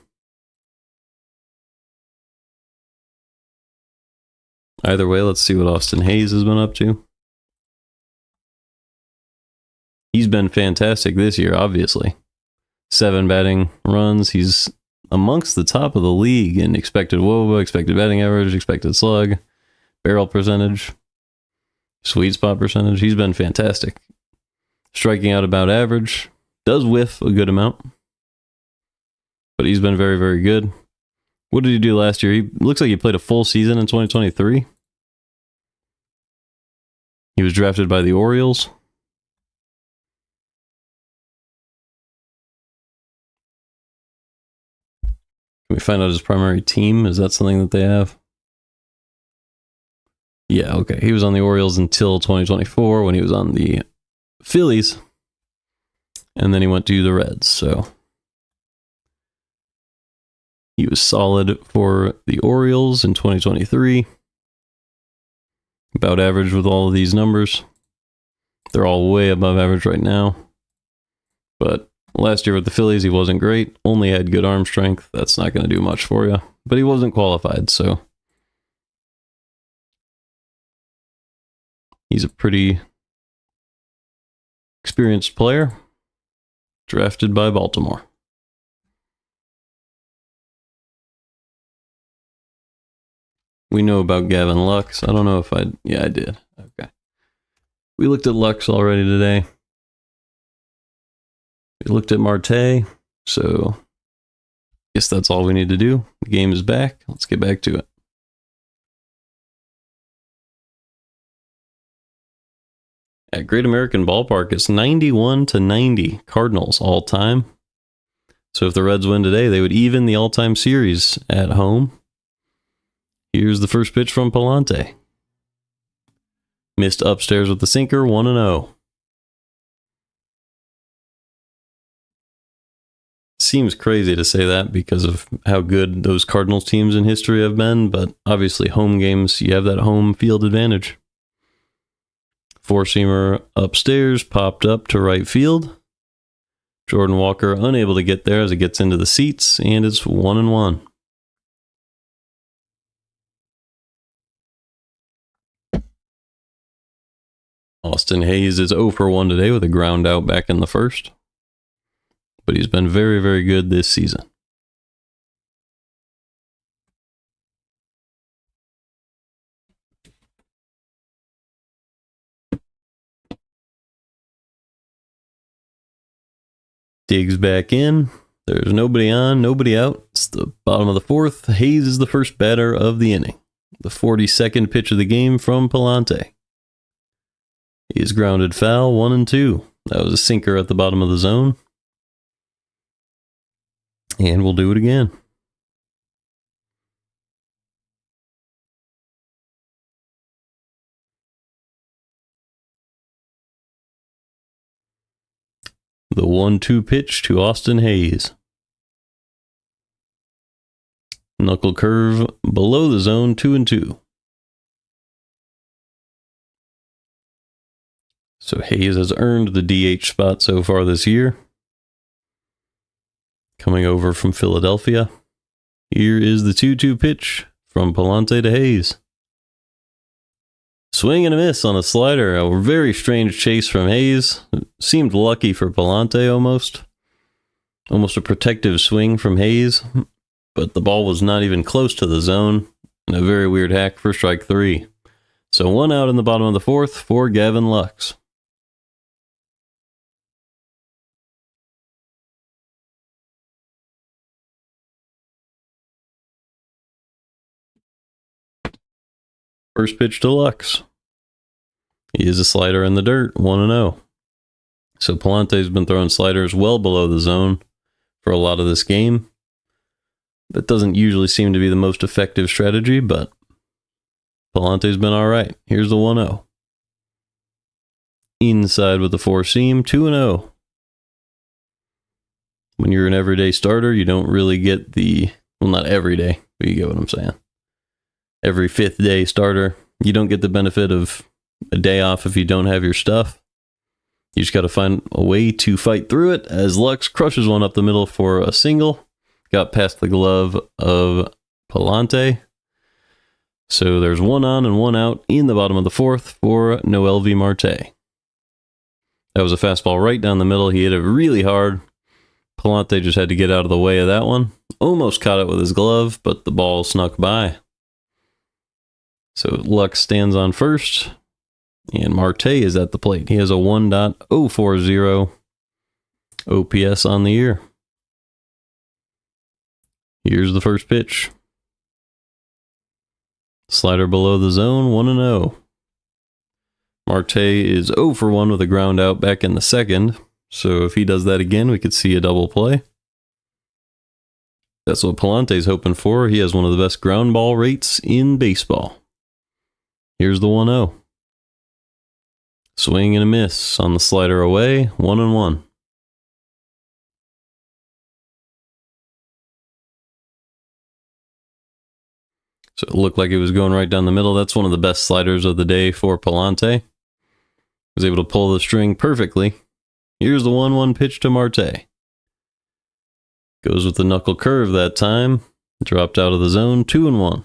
Speaker 1: Either way, let's see what Austin Hayes has been up to. He's been fantastic this year, obviously. 7 batting runs. He's amongst the top of the league in expected WOBA, expected batting average, expected slug, barrel percentage, sweet spot percentage. He's been fantastic. Striking out about average. Does whiff a good amount. But he's been very, very good. What did he do last year? He looks like he played a full season in 2023. He was drafted by the Orioles. Can we find out his primary team? Is that something that they have? Yeah, okay. He was on the Orioles until 2024 when he was on the Phillies. And then he went to the Reds, so he was solid for the Orioles in 2023. About average with all of these numbers. They're all way above average right now. But last year with the Phillies, he wasn't great. Only had good arm strength. That's not going to do much for you. But he wasn't qualified, so he's a pretty experienced player. Drafted by Baltimore. We know about Gavin Lux. I don't know if yeah, I did. Okay. We looked at Lux already today. We looked at Marte. So I guess that's all we need to do. The game is back. Let's get back to it. At Great American Ballpark, it's 91-90 Cardinals all time. So if the Reds win today, they would even the all-time series at home. Here's the first pitch from Pallante. Missed upstairs with the sinker, 1-0. Seems crazy to say that because of how good those Cardinals teams in history have been, but obviously home games, you have that home field advantage. Four-seamer upstairs, popped up to right field. Jordan Walker unable to get there as it gets into the seats, and it's 1-1. Austin Hayes is 0 for 1 today with a ground out back in the first. But he's been very, very good this season. Digs back in. There's nobody on, nobody out. It's the bottom of the fourth. Hayes is the first batter of the inning. The 42nd pitch of the game from Pallante. He is grounded foul, 1-2. That was a sinker at the bottom of the zone. And we'll do it again. The 1-2 pitch to Austin Hayes. Knuckle curve below the zone, 2-2. So Hayes has earned the DH spot so far this year. Coming over from Philadelphia. Here is the 2-2 pitch from Pallante to Hayes. Swing and a miss on a slider. A very strange chase from Hayes. Seemed lucky for Pallante almost. Almost a protective swing from Hayes. But the ball was not even close to the zone. And a very weird hack for strike 3. So 1 out in the bottom of the fourth for Gavin Lux. First pitch to Lux. He is a slider in the dirt, 1-0. So Pallante's been throwing sliders well below the zone for a lot of this game. That doesn't usually seem to be the most effective strategy, but Pallante's been all right. Here's the 1-0. Inside with the four seam, 2-0. When you're an everyday starter, you don't really get the, well, not every day, but you get what I'm saying. Every fifth day starter, you don't get the benefit of a day off if you don't have your stuff. You just got to find a way to fight through it as Lux crushes one up the middle for a single. Got past the glove of Pallante. So there's 1 on and 1 out in the bottom of the fourth for Noelvi Marte. That was a fastball right down the middle. He hit it really hard. Pallante just had to get out of the way of that one. Almost caught it with his glove, but the ball snuck by. So Lux stands on first, and Marte is at the plate. He has a 1.040 OPS on the year. Here's the first pitch. Slider below the zone, 1-0. Marte is 0 for 1 with a ground out back in the second. So if he does that again, we could see a double play. That's what Pallante's hoping for. He has one of the best ground ball rates in baseball. Here's the 1-0. Swing and a miss on the slider away, 1-1. So it looked like it was going right down the middle. That's one of the best sliders of the day for Pallante. Was able to pull the string perfectly. Here's the 1-1 pitch to Marte. Goes with the knuckle curve that time. Dropped out of the zone, 2-1.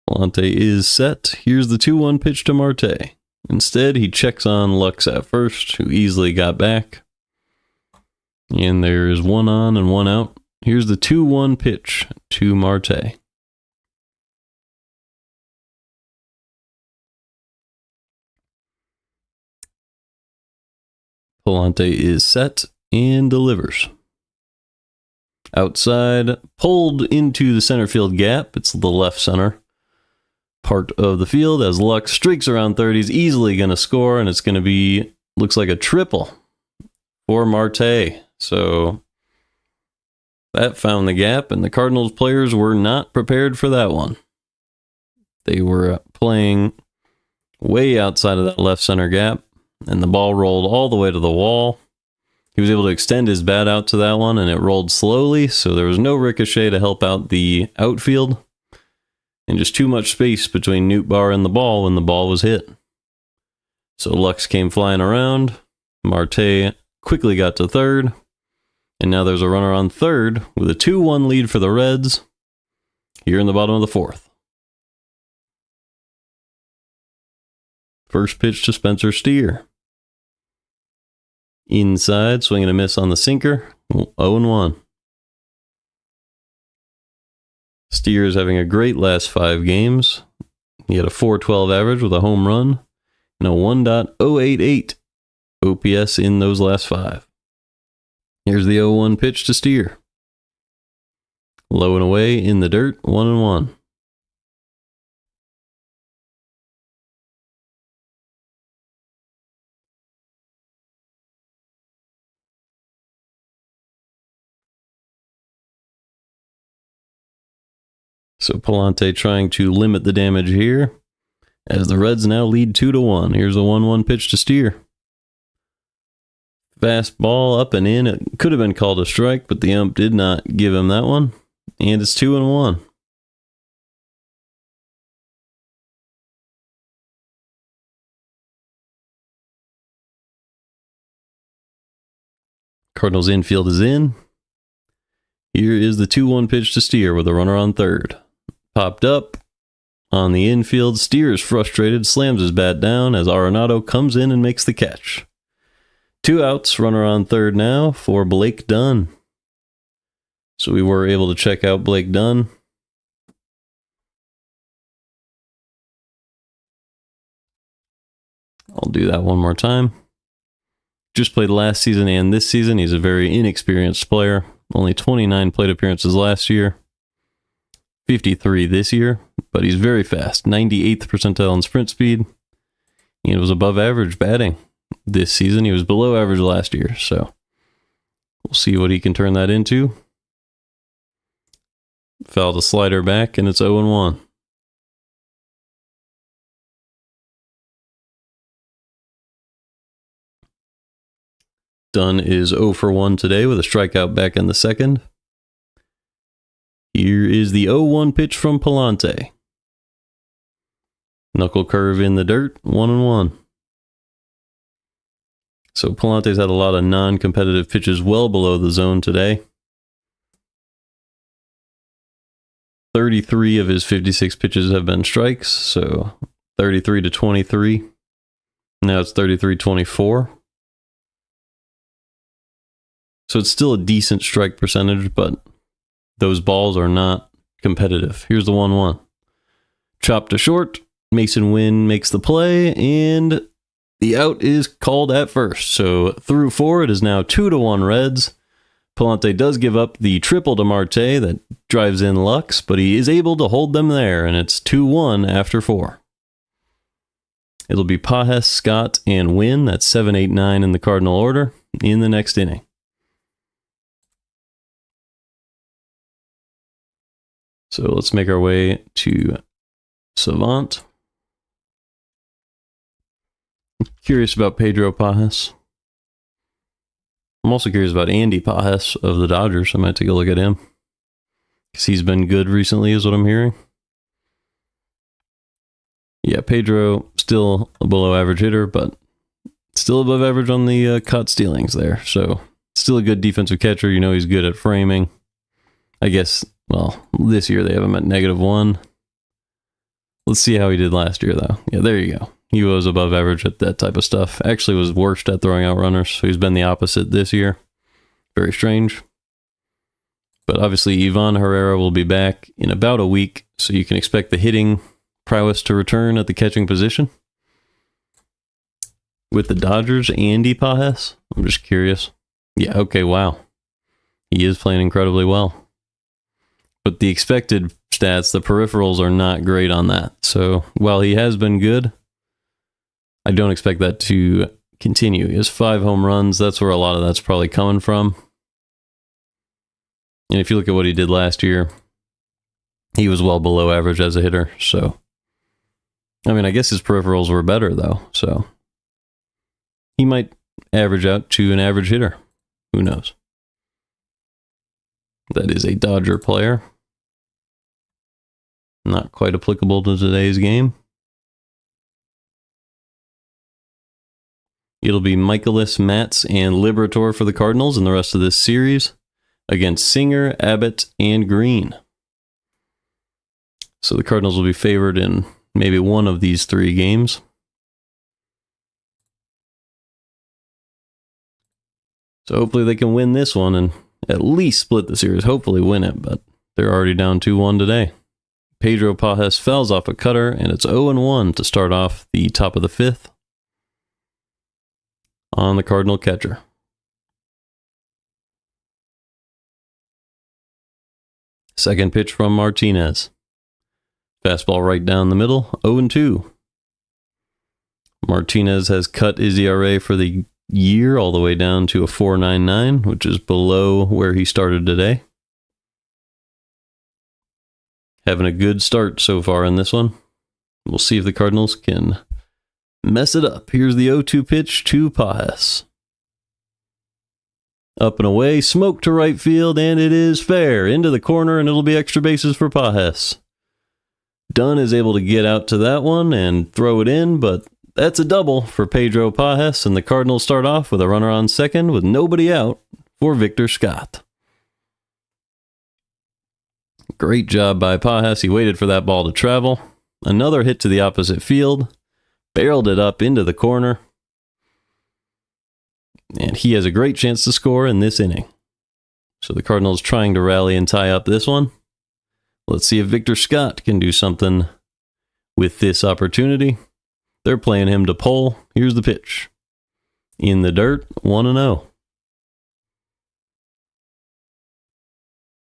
Speaker 1: Pallante is set. Here's the 2-1 pitch to Marte. Instead, he checks on Lux at first, who easily got back. And there's 1 on and 1 out. Here's the 2-1 pitch to Marte. Pallante is set and delivers. Outside, pulled into the center field gap. It's the left center part of the field as Lux streaks around third. He's easily going to score, and it's going to be, looks like a triple for Marte. So that found the gap, and the Cardinals players were not prepared for that one. They were playing way outside of that left center gap, and the ball rolled all the way to the wall. He was able to extend his bat out to that one, and it rolled slowly, so there was no ricochet to help out the outfield, and just too much space between Nootbaar and the ball when the ball was hit. So Lux came flying around. Marte quickly got to third, and now there's a runner on third with a 2-1 lead for the Reds here in the bottom of the fourth. First pitch to Spencer Steer. Inside, swing and a miss on the sinker, 0-1. Steer is having a great last 5 games. He had a .412 average with a home run and a 1.088 OPS in those last 5. Here's the 0-1 pitch to Steer. Low and away in the dirt, 1-1. So Pallante trying to limit the damage here as the Reds now lead 2-1. Here's a 1-1 pitch to Steer. Fastball up and in. It could have been called a strike, but the ump did not give him that one. And it's 2-1. Cardinals infield is in. Here is the 2-1 pitch to Steer with a runner on third. Popped up on the infield. Steer is frustrated, slams his bat down as Arenado comes in and makes the catch. 2 outs, runner on third now for Blake Dunn. So we were able to check out Blake Dunn. I'll do that one more time. Just played last season and this season. He's a very inexperienced player. Only 29 plate appearances last year. 53 this year, but he's very fast. 98th percentile in sprint speed. He was above average batting this season. He was below average last year, so we'll see what he can turn that into. Fouled a slider back, and it's 0-1. Dunn is 0 for 1 today with a strikeout back in the second. Here is the 0-1 pitch from Pallante. Knuckle curve in the dirt, 1-1. So Pallante's had a lot of non-competitive pitches well below the zone today. 33 of his 56 pitches have been strikes, so 33-23. Now it's 33-24. So it's still a decent strike percentage, but those balls are not competitive. Here's the 1-1. Chopped to short. Mason Wynn makes the play, and the out is called at first. So through 4, it is now 2-1 Reds. Pallante does give up the triple to Marte that drives in Lux, but he is able to hold them there, and it's 2-1 after 4. It'll be Pajes, Scott, and Wynn. That's 7, 8, 9 in the Cardinal order in the next inning. So let's make our way to Savant. I'm curious about Pedro Pajes. I'm also curious about Andy Pajes of the Dodgers. I might take a look at him, because he's been good recently, is what I'm hearing. Yeah, Pedro, still a below average hitter, but still above average on the caught stealings there. So still a good defensive catcher. You know he's good at framing. I guess, well, this year they have him at -1. Let's see how he did last year, though. Yeah, there you go. He was above average at that type of stuff. Actually was worst at throwing out runners, so he's been the opposite this year. Very strange. But obviously, Ivan Herrera will be back in about a week, so you can expect the hitting prowess to return at the catching position. With the Dodgers, Andy Pajes? I'm just curious. Yeah, okay, wow. He is playing incredibly well. But the expected stats, the peripherals are not great on that. So while he has been good, I don't expect that to continue. He has 5 home runs. That's where a lot of that's probably coming from. And if you look at what he did last year, he was well below average as a hitter. So, I mean, I guess his peripherals were better, though. So he might average out to an average hitter. Who knows? That is a Dodger player. Not quite applicable to today's game. It'll be Michaelis, Matz, and Liberator for the Cardinals in the rest of this series against Singer, Abbott, and Green. So the Cardinals will be favored in maybe one of these 3 games. So hopefully they can win this one and at least split the series. Hopefully win it, but they're already down 2-1 today. Pedro Pajes fouls off a cutter, and it's 0-1 to start off the top of the 5th on the Cardinal catcher. Second pitch from Martinez. Fastball right down the middle, 0-2. Martinez has cut his ERA for the year all the way down to a 4.99, which is below where he started today. Having a good start so far in this one. We'll see if the Cardinals can mess it up. Here's the 0-2 pitch to Pajes. Up and away, smoke to right field, and it is fair. Into the corner, and it'll be extra bases for Pajes. Dunn is able to get out to that one and throw it in, but that's a double for Pedro Pajes, and the Cardinals start off with a runner on second with nobody out for Victor Scott. Great job by Pajes. He waited for that ball to travel. Another hit to the opposite field. Barreled it up into the corner. And he has a great chance to score in this inning. So the Cardinals trying to rally and tie up this one. Let's see if Victor Scott can do something with this opportunity. They're playing him to pull. Here's the pitch. In the dirt, 1-0.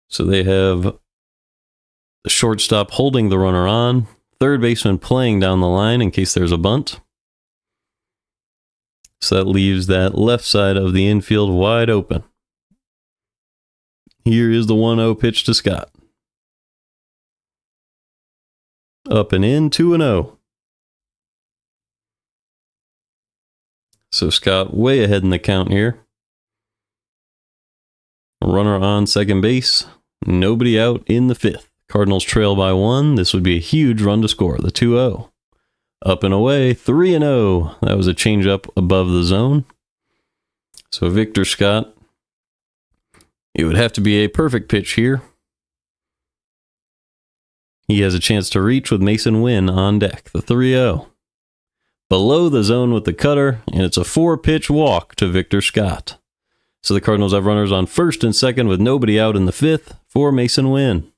Speaker 1: So they have the shortstop holding the runner on. Third baseman playing down the line in case there's a bunt. So that leaves that left side of the infield wide open. Here is the 1-0 pitch to Scott. Up and in, 2-0. So Scott way ahead in the count here. Runner on second base. Nobody out in the 5th. Cardinals trail by 1. This would be a huge run to score. The 2-0. Up and away, 3-0. That was a changeup above the zone. So Victor Scott, it would have to be a perfect pitch here. He has a chance to reach with Mason Wynn on deck. The 3-0. Below the zone with the cutter, and it's a 4-pitch walk to Victor Scott. So the Cardinals have runners on first and second with nobody out in the 5th for Mason Wynn.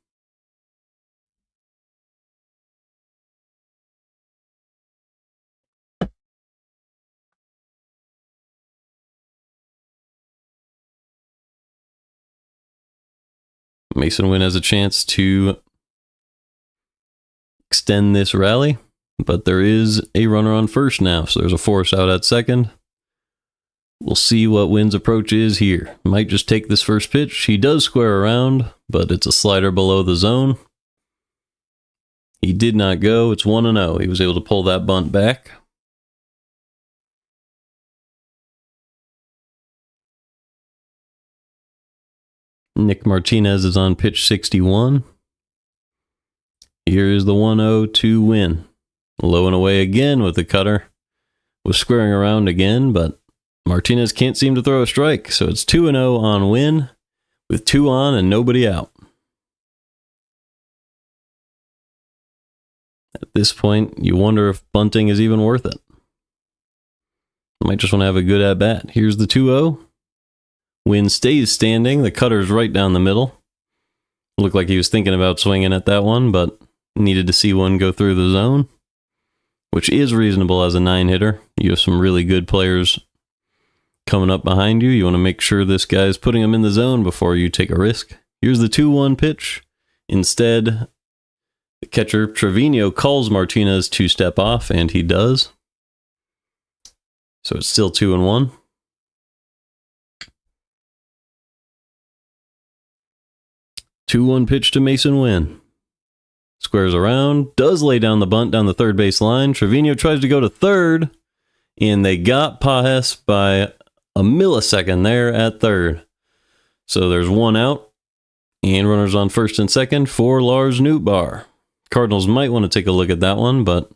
Speaker 1: Mason Wynn has a chance to extend this rally, but there is a runner on first now, so there's a force out at second. We'll see what Wynn's approach is here. Might just take this first pitch. He does square around, but it's a slider below the zone. He did not go. It's 1-0. He was able to pull that bunt back. Nick Martinez is on pitch 61. Here is the 1-0 to Wynn. Low and away again with the cutter. Was squaring around again, but Martinez can't seem to throw a strike, so it's 2-0 on Wynn with 2 on and nobody out. At this point, you wonder if bunting is even worth it. Might just want to have a good at-bat. Here's the 2-0. Wynn stays standing. The cutter's right down the middle. Looked like he was thinking about swinging at that one, but needed to see one go through the zone, which is reasonable as a 9-hitter. You have some really good players coming up behind you. You want to make sure this guy's putting them in the zone before you take a risk. Here's the 2-1 pitch. Instead, the catcher Trevino calls Martinez to step off, and he does. So it's still 2-1. Two-one pitch to Mason Wynn. Squares around, does lay down the bunt down the third base line. Trevino tries to go to third, and they got Pages by a millisecond there at third. So there's 1 out, and runners on first and second for Lars Nootbaar. Cardinals might want to take a look at that one, but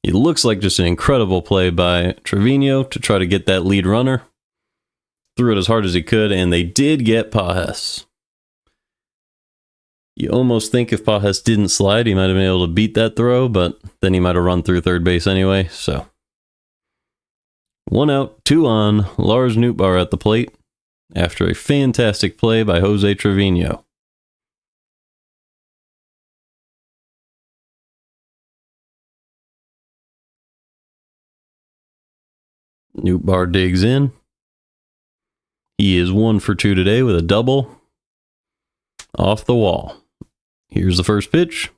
Speaker 1: it looks like just an incredible play by Trevino to try to get that lead runner. Threw it as hard as he could, and they did get Pages. You almost think if Pages didn't slide, he might have been able to beat that throw, but then he might have run through third base anyway. So 1 out, 2 on, Lars Nootbaar at the plate after a fantastic play by Jose Trevino. Nootbaar digs in. He is 1 for 2 today with a double off the wall. Here's the first pitch.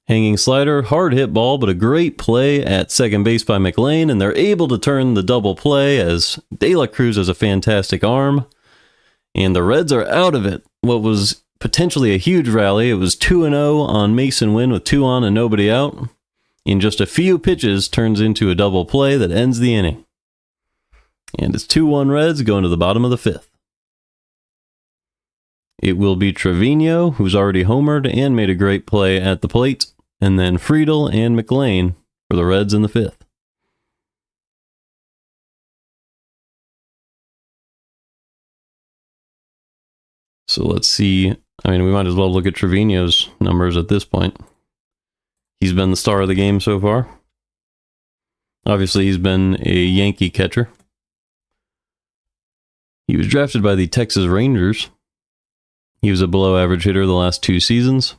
Speaker 1: Hanging slider, hard hit ball, but a great play at second base by McLean, and they're able to turn the double play as De La Cruz has a fantastic arm, and the Reds are out of it. What was potentially a huge rally, it was 2-0 on Mason Wynn with 2 on and nobody out. In just a few pitches, turns into a double play that ends the inning. And it's 2-1 Reds going to the bottom of the 5th. It will be Trevino, who's already homered and made a great play at the plate, and then Friedel and McLean for the Reds in the 5th. So let's see. I mean, we might as well look at Trevino's numbers at this point. He's been the star of the game so far. Obviously, he's been a Yankee catcher. He was drafted by the Texas Rangers. He was a below-average hitter the last 2 seasons,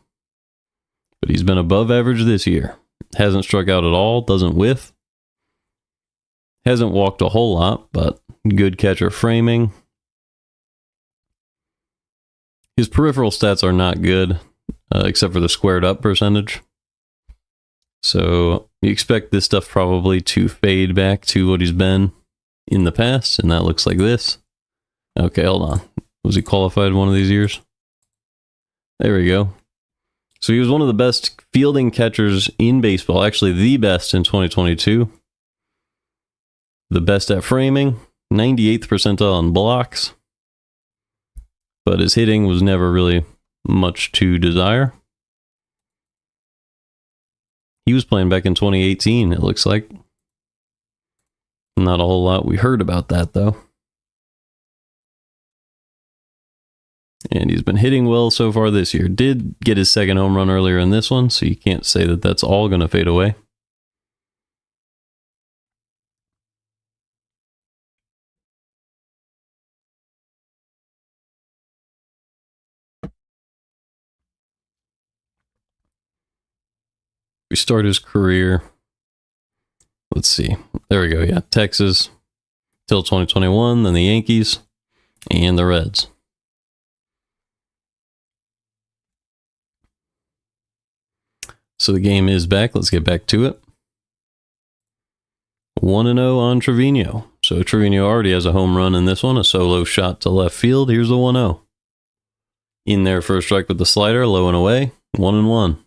Speaker 1: but he's been above average this year. Hasn't struck out at all, doesn't whiff. Hasn't walked a whole lot, but good catcher framing. His peripheral stats are not good, except for the squared up percentage. So you expect this stuff probably to fade back to what he's been in the past, and that looks like this. Okay, hold on. Was he qualified one of these years? There we go. So he was one of the best fielding catchers in baseball, actually the best in 2022. The best at framing, 98th percentile on blocks. But his hitting was never really much to desire. He was playing back in 2018, it looks like. Not a whole lot we heard about that, though. And he's been hitting well so far this year. Did get his second home run earlier in this one, so you can't say that that's all going to fade away. We start his career. Let's see. There we go. Yeah, Texas till 2021, then the Yankees and the Reds. So the game is back. Let's get back to it. 1-0 on Trevino. So Trevino already has a home run in this one, a solo shot to left field. Here's the 1-0. In there for a strike with the slider, low and away, 1-1.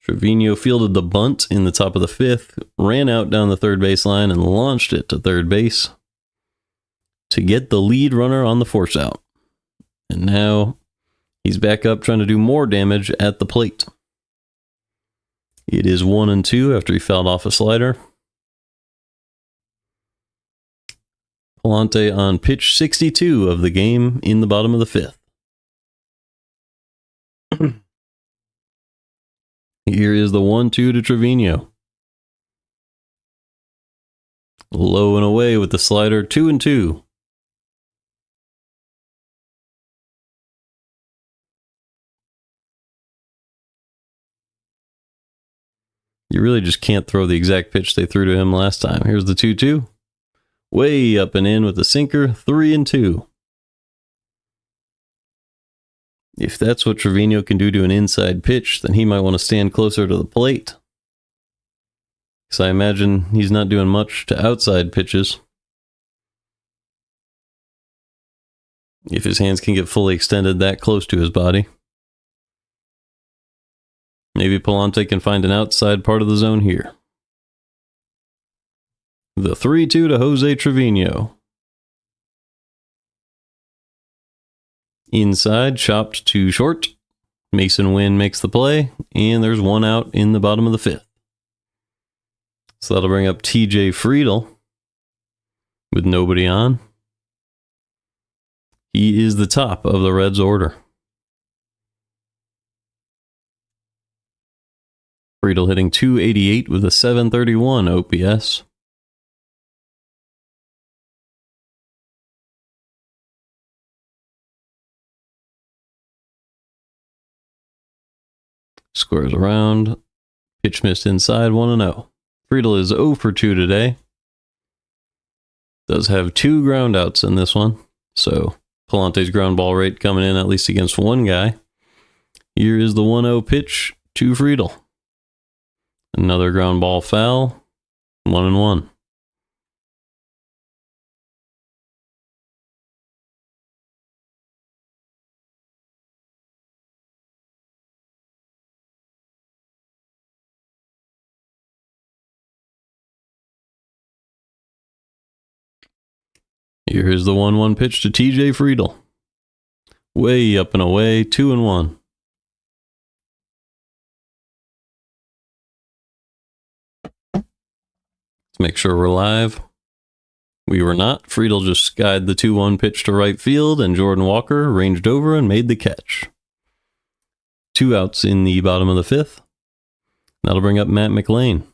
Speaker 1: Trevino fielded the bunt in the top of the fifth, ran out down the third baseline, and launched it to third base to get the lead runner on the force out. And now he's back up trying to do more damage at the plate. It is 1-2 after he fouled off a slider. Pallante on pitch 62 of the game in the bottom of the fifth. Here is the 1-2 to Trevino. Low and away with the slider, 2-2. You really just can't throw the exact pitch they threw to him last time. Here's the 2-2. Way up and in with the sinker, 3-2. If that's what Trevino can do to an inside pitch, then he might want to stand closer to the plate. Because I imagine he's not doing much to outside pitches. If his hands can get fully extended that close to his body. Maybe Pallante can find an outside part of the zone here. The 3-2 to Jose Trevino. Inside, chopped to short. Mason Wynn makes the play, and there's one out in the bottom of the fifth. So that'll bring up TJ Friedl with nobody on. He is the top of the Reds' order. Friedl hitting .288 with a .731 OPS. Squares around. Pitch missed inside, 1-0. Friedl is 0 for 2 today. Does have 2 groundouts in this one. So Pallante's ground ball rate coming in at least against one guy. Here is the 1-0 pitch to Friedl. Another ground ball foul. 1-1. Here is the 1-1 pitch to TJ Friedl. Way up and away, 2-1. Let's make sure we're live. We were not. Friedl just skied the 2-1 pitch to right field, and Jordan Walker ranged over and made the catch. 2 outs in the bottom of the fifth. That'll bring up Matt McLean.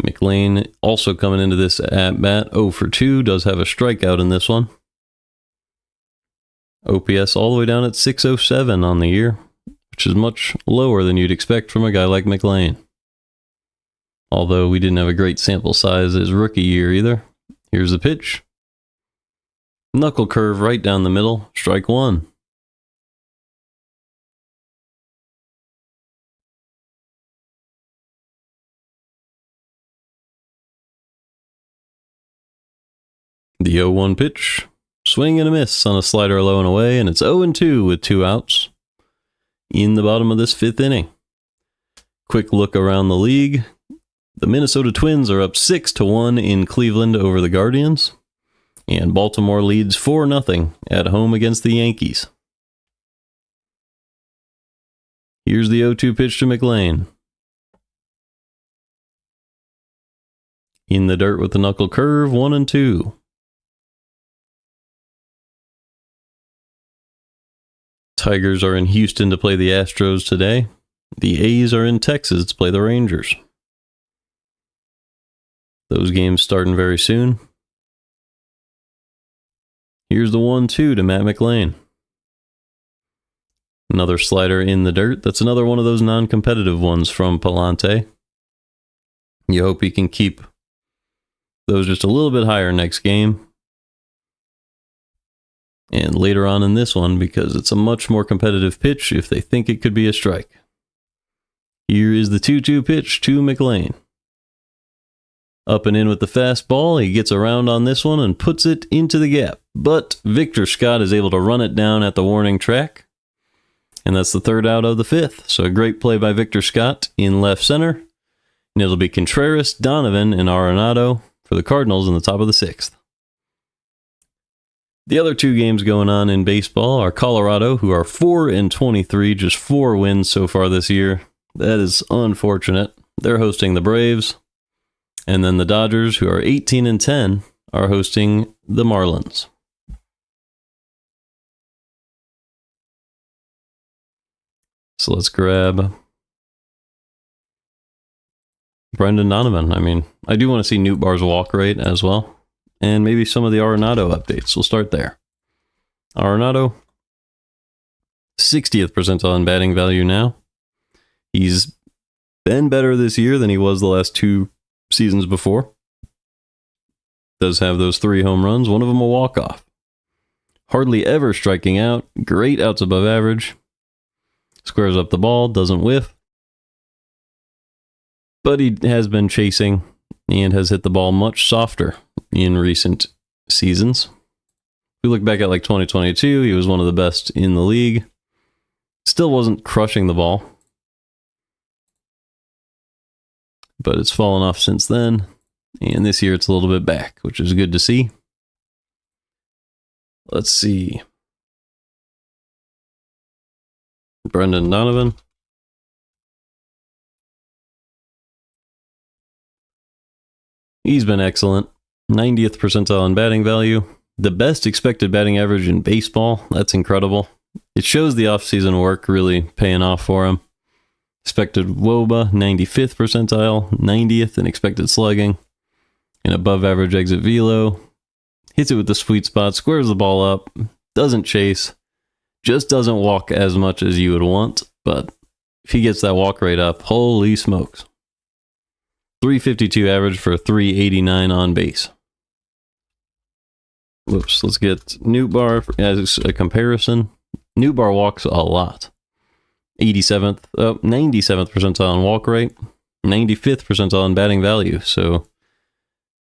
Speaker 1: McLean also coming into this at-bat 0 for 2, does have a strikeout in this one. OPS all the way down at 607 on the year, which is much lower than you'd expect from a guy like McLean. Although we didn't have a great sample size his rookie year either. Here's the pitch. Knuckle curve right down the middle, strike 1. The 0-1 pitch, swing and a miss on a slider low and away, and it's 0-2 with 2 outs in the bottom of this fifth inning. Quick look around the league. The Minnesota Twins are up 6-1 in Cleveland over the Guardians, and Baltimore leads 4-0 at home against the Yankees. Here's the 0-2 pitch to McLean. In the dirt with the knuckle curve, 1-2. Tigers are in Houston to play the Astros today. The A's are in Texas to play the Rangers. Those games starting very soon. Here's the 1-2 to Matt McLean. Another slider in the dirt. That's another one of those non-competitive ones from Pallante. You hope he can keep those just a little bit higher next game. And later on in this one, because it's a much more competitive pitch if they think it could be a strike. Here is the 2-2 pitch to McLean. Up and in with the fastball. He gets around on this one and puts it into the gap. But Victor Scott is able to run it down at the warning track. And that's the third out of the fifth. So a great play by Victor Scott in left center. And it'll be Contreras, Donovan, and Arenado for the Cardinals in the top of the sixth. The other two games going on in baseball are Colorado, who are 4-23, just 4 wins so far this year. That is unfortunate. They're hosting the Braves. And then the Dodgers, who are 18-10, are hosting the Marlins. So let's grab Brendan Donovan. I mean, I do want to see Nootbaar's walk rate as well. And maybe some of the Arenado updates. We'll start there. Arenado, 60th percentile in batting value now. He's been better this year than he was the last 2 seasons before. Does have those 3 home runs, one of them a walk-off. Hardly ever striking out. Great outs above average. Squares up the ball, doesn't whiff. But he has been chasing and has hit the ball much softer in recent seasons. If we look back at like 2022, he was one of the best in the league. Still wasn't crushing the ball. But it's fallen off since then. And this year it's a little bit back, which is good to see. Let's see. Brendan Donovan. He's been excellent. 90th percentile in batting value. The best expected batting average in baseball. That's incredible. It shows the offseason work really paying off for him. Expected WOBA, 95th percentile, 90th in expected slugging, and above average exit velo. Hits it with the sweet spot, squares the ball up, doesn't chase, just doesn't walk as much as you would want, but if he gets that walk rate up, holy smokes. 352 average for 389 on base. Whoops, let's get Nootbaar as a comparison. Nootbaar walks a lot. 97th percentile in walk rate, 95th percentile in batting value. So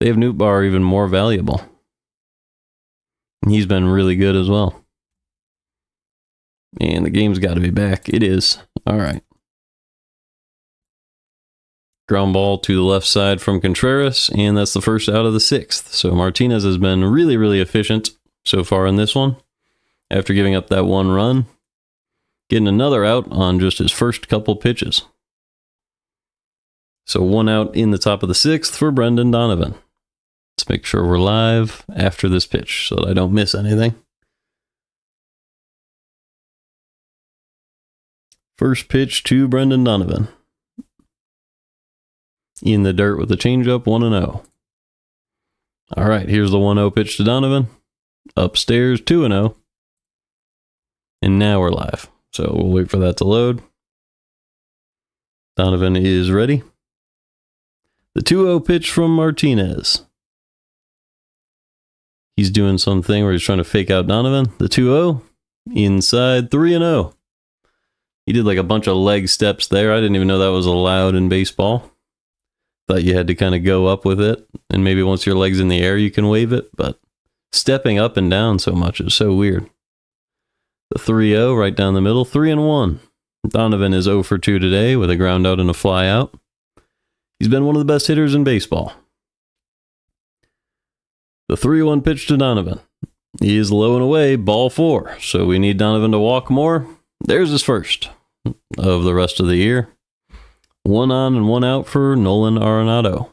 Speaker 1: they have Nootbaar even more valuable. And he's been really good as well. And the game's got to be back. It is. All right. Ground ball to the left side from Contreras, and that's the first out of the sixth. So Martinez has been really, really efficient so far in this one. After giving up that 1 run, getting another out on just his first couple pitches. So 1 out in the top of the sixth for Brendan Donovan. Let's make sure we're live after this pitch so that I don't miss anything. First pitch to Brendan Donovan. In the dirt with a changeup, 1-0. All right, here's the 1-0 pitch to Donovan. Upstairs, 2-0. And now we're live. So we'll wait for that to load. Donovan is ready. The 2-0 pitch from Martinez. He's doing something where he's trying to fake out Donovan. The 2-0, inside, 3-0. He did like a bunch of leg steps there. I didn't even know that was allowed in baseball. Thought you had to kind of go up with it, and maybe once your leg's in the air, you can wave it, but stepping up and down so much is so weird. The 3-0 right down the middle, 3-1. Donovan is 0 for 2 today with a ground out and a fly out. He's been one of the best hitters in baseball. The 3-1 pitch to Donovan. He is low and away, ball 4. So we need Donovan to walk more. There's his first of the rest of the year. 1 on and 1 out for Nolan Arenado.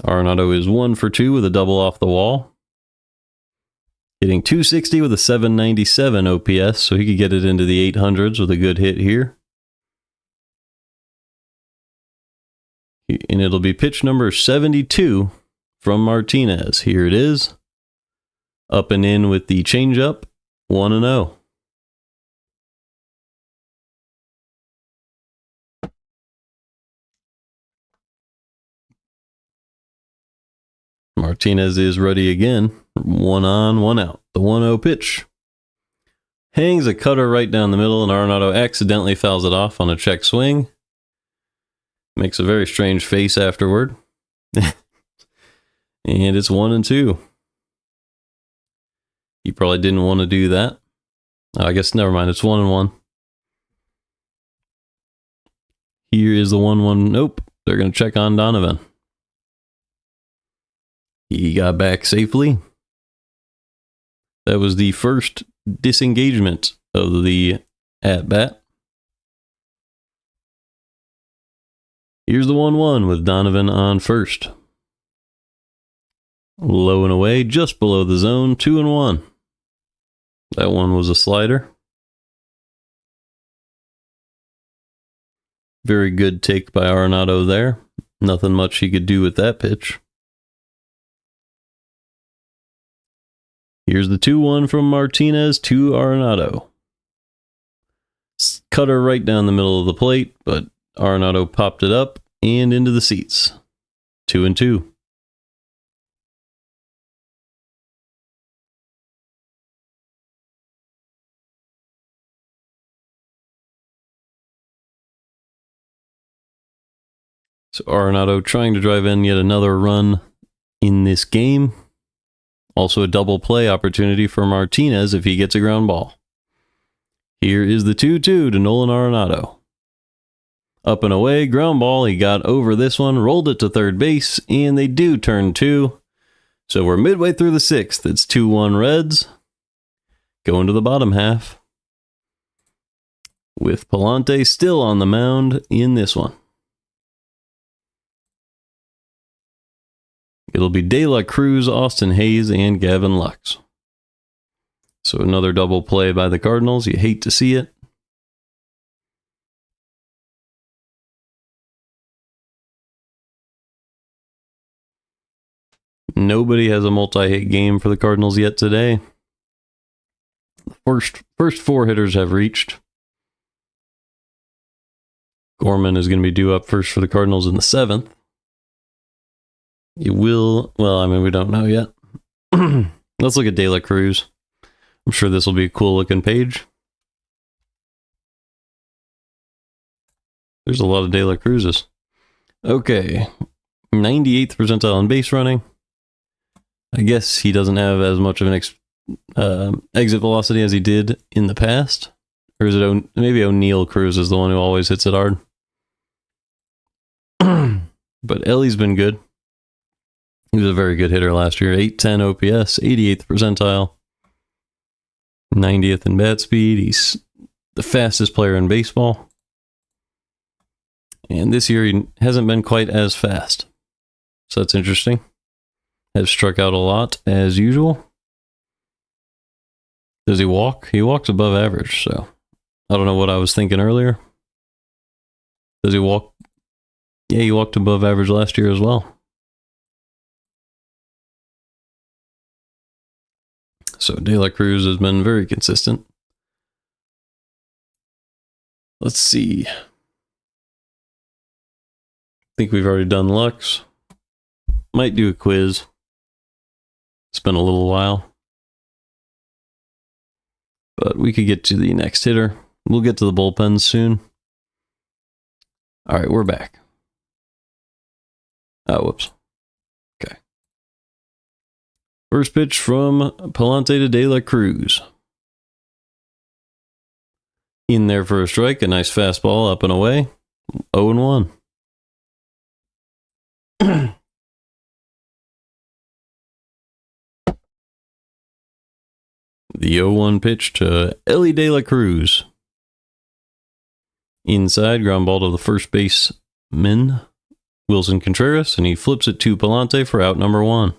Speaker 1: Arenado is 1 for 2 with a double off the wall. Hitting 260 with a 797 OPS, so he could get it into the 800s with a good hit here. And it'll be pitch number 72 from Martinez. Here it is. Up and in with the changeup, 1-0. Martinez is ready again. 1 on, 1 out. The 1-0 pitch. Hangs a cutter right down the middle, and Arenado accidentally fouls it off on a check swing. Makes a very strange face afterward. And it's 1-2. He probably didn't want to do that. I guess never mind. It's 1-1. Here is the 1-1. Nope. They're going to check on Donovan. He got back safely. That was the first disengagement of the at-bat. Here's the 1-1 with Donovan on first. Low and away, just below the zone, 2-1. That one was a slider. Very good take by Arenado there. Nothing much he could do with that pitch. Here's the 2-1 from Martinez to Arenado. Cutter right down the middle of the plate, but Arenado popped it up and into the seats. 2-2. So Arenado trying to drive in yet another run in this game. Also a double play opportunity for Martinez if he gets a ground ball. Here is the 2-2 to Nolan Arenado. Up and away, ground ball. He got over this one, rolled it to third base, and they do turn 2. So we're midway through the 6th. It's 2-1 Reds. Going to the bottom half. With Pallante still on the mound in this one. It'll be De La Cruz, Austin Hayes, and Gavin Lux. So another double play by the Cardinals. You hate to see it. Nobody has a multi-hit game for the Cardinals yet today. The first 4 hitters have reached. Gorman is going to be due up first for the Cardinals in the 7th. It will, well, I mean, we don't know yet. Let's look at De La Cruz. I'm sure this will be a cool looking page. There's a lot of De La Cruzes. Okay. 98th percentile in base running. I guess he doesn't have as much of an exit velocity as he did in the past. Or is it maybe O'Neal Cruz is the one who always hits it hard. But Ellie's been good. He was a very good hitter last year. 810 OPS, 88th percentile, 90th in bat speed. He's the fastest player in baseball. And this year he hasn't been quite as fast. So that's interesting. Has struck out a lot as usual. Does he walk? He walks above average, so I don't know what I was thinking earlier. Does he walk? Yeah, he walked above average last year as well. So De La Cruz has been very consistent. Let's see. I think we've already done Lux. Might do a quiz. It's been a little while. But we could get to the next hitter. We'll get to the bullpens soon. All right, we're back. Oh, whoops. Okay. First pitch from Pallante to De La Cruz. In there for a strike. A nice fastball up and away. 0-1. The 0-1 pitch to Ellie De La Cruz. Inside, ground ball to the first baseman, Wilson Contreras, and he flips it to Pallante for out number 1.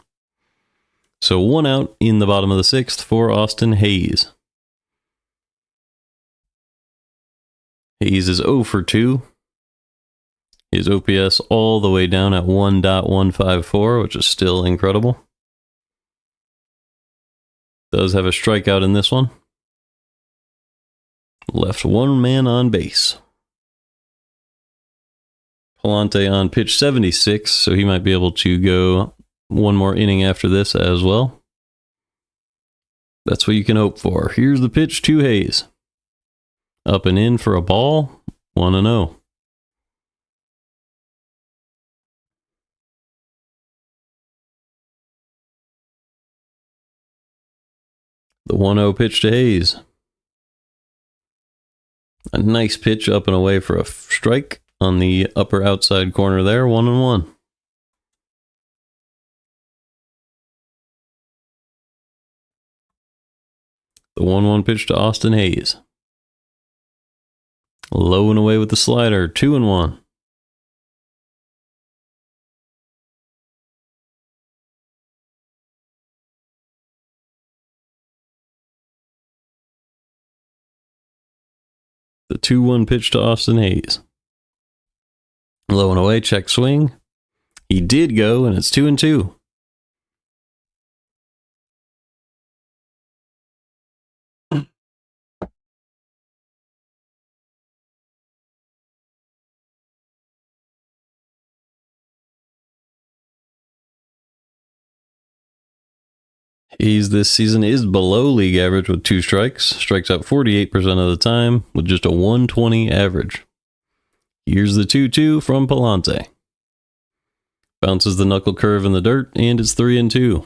Speaker 1: So 1 out in the bottom of the 6th for Austin Hayes. Hayes is 0 for 2. His OPS all the way down at 1.154, which is still incredible. Does have a strikeout in this one. Left 1 man on base. Pallante on pitch 76, so he might be able to go one more inning after this as well. That's what you can hope for. Here's the pitch to Hayes. Up and in for a ball, 1-0. The 1-0 pitch to Hayes. A nice pitch up and away for a strike on the upper outside corner there, 1-1. The 1-1 pitch to Austin Hayes. Low and away with the slider, 2-1. The 2-1 pitch to Austin Hayes. Low and away, check swing. He did go, and it's 2-2. Hayes this season is below league average with 2 strikes. Strikes out 48% of the time with just a 120 average. Here's the 2-2 from Pallante. Bounces the knuckle curve in the dirt, and it's 3-2.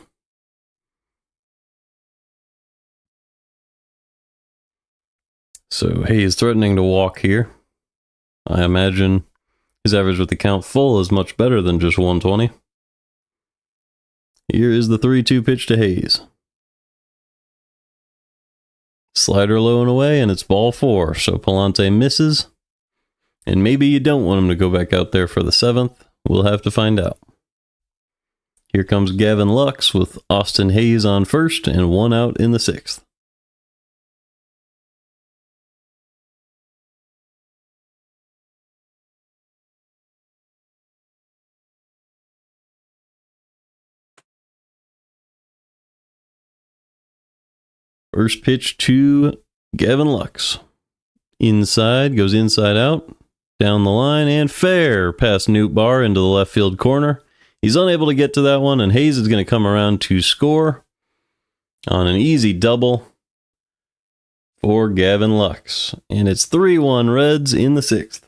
Speaker 1: So Hayes threatening to walk here. I imagine his average with the count full is much better than just 120. Here is the 3-2 pitch to Hayes. Slider low and away, and it's ball 4. So Pallante misses. And maybe you don't want him to go back out there for the 7th. We'll have to find out. Here comes Gavin Lux with Austin Hayes on first and 1 out in the 6th. First pitch to Gavin Lux. Inside, goes inside out, down the line, and fair past Newt Barr into the left field corner. He's unable to get to that one, and Hayes is going to come around to score on an easy double for Gavin Lux. And it's 3-1 Reds in the 6th.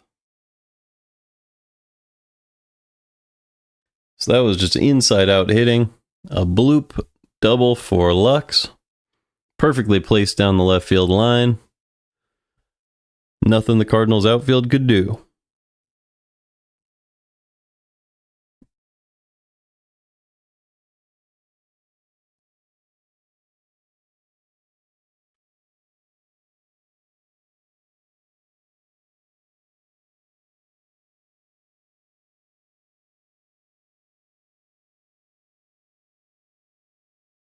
Speaker 1: So that was just inside out hitting. A bloop double for Lux. Perfectly placed down the left field line. Nothing the Cardinals outfield could do.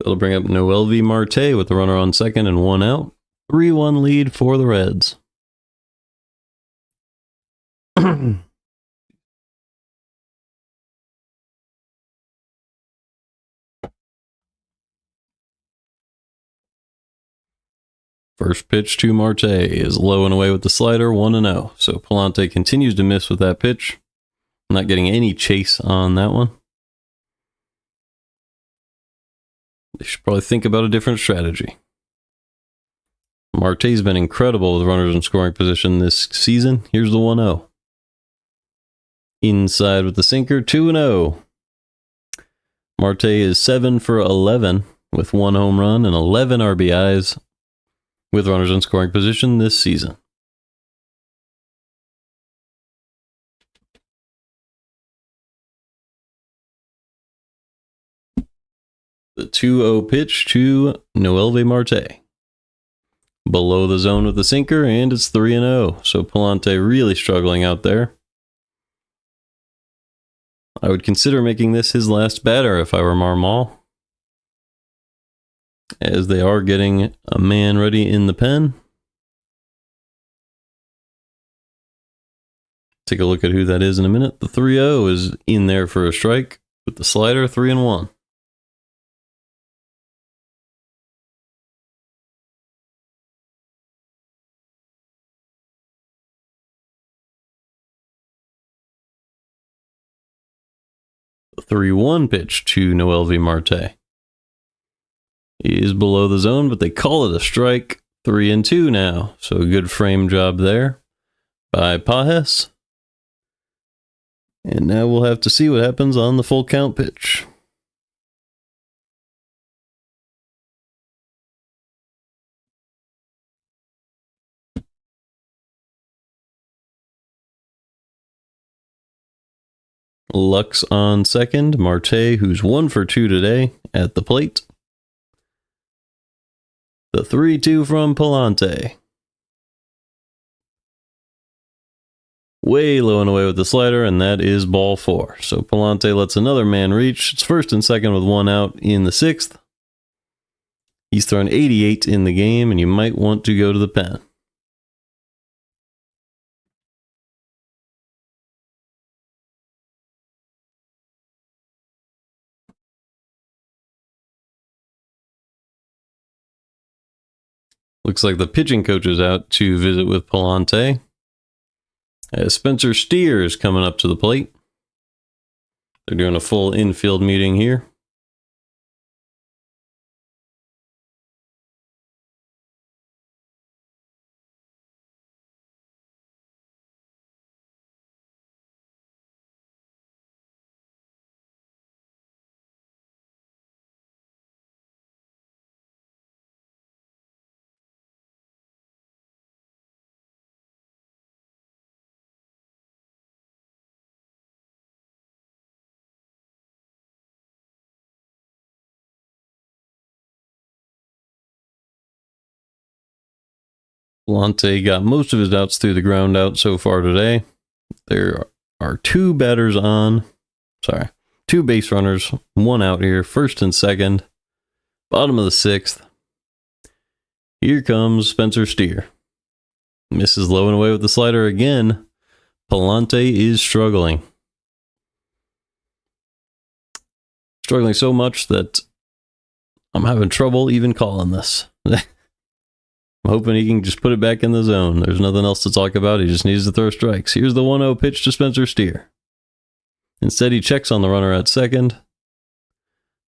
Speaker 1: They'll bring up Noelvi Marte with the runner on second and 1 out. 3-1 lead for the Reds. First pitch to Marte is low and away with the slider, 1-0. So Pallante continues to miss with that pitch. Not getting any chase on that one. They should probably think about a different strategy. Marte's been incredible with runners in scoring position this season. Here's the 1-0. Inside with the sinker, 2-0. Marte is 7 for 11 with 1 home run and 11 RBIs with runners in scoring position this season. The 2-0 pitch to Noelvi Marte. Below the zone with the sinker, and it's 3-0. So Pallante really struggling out there. I would consider making this his last batter if I were Marmol, as they are getting a man ready in the pen. Take a look at who that is in a minute. The 3-0 is in there for a strike with the slider, 3-1. The 3-1 pitch to Noelvi Marte. He is below the zone, but they call it a strike. 3-2 now. So a good frame job there by Pajes. And now we'll have to see what happens on the full count pitch. Lux on second. Marte, who's 1 for 2 today, at the plate. The 3-2 from Pallante. Way low and away with the slider, and that is ball 4. So Pallante lets another man reach. It's first and second with 1 out in the 6th. He's thrown 88 in the game, and you might want to go to the pen. Looks like the pitching coach is out to visit with Pallante. As Spencer Steer is coming up to the plate. They're doing a full infield meeting here. Pallante got most of his outs through the ground out so far today. There are 2 batters on. 2 base runners, 1 out here. First and second. Bottom of the 6th. Here comes Spencer Steer. Misses low and away with the slider again. Pallante is struggling. Struggling so much that I'm having trouble even calling this. I'm hoping he can just put it back in the zone. There's nothing else to talk about. He just needs to throw strikes. Here's the 1-0 pitch to Spencer Steer. Instead, he checks on the runner at second.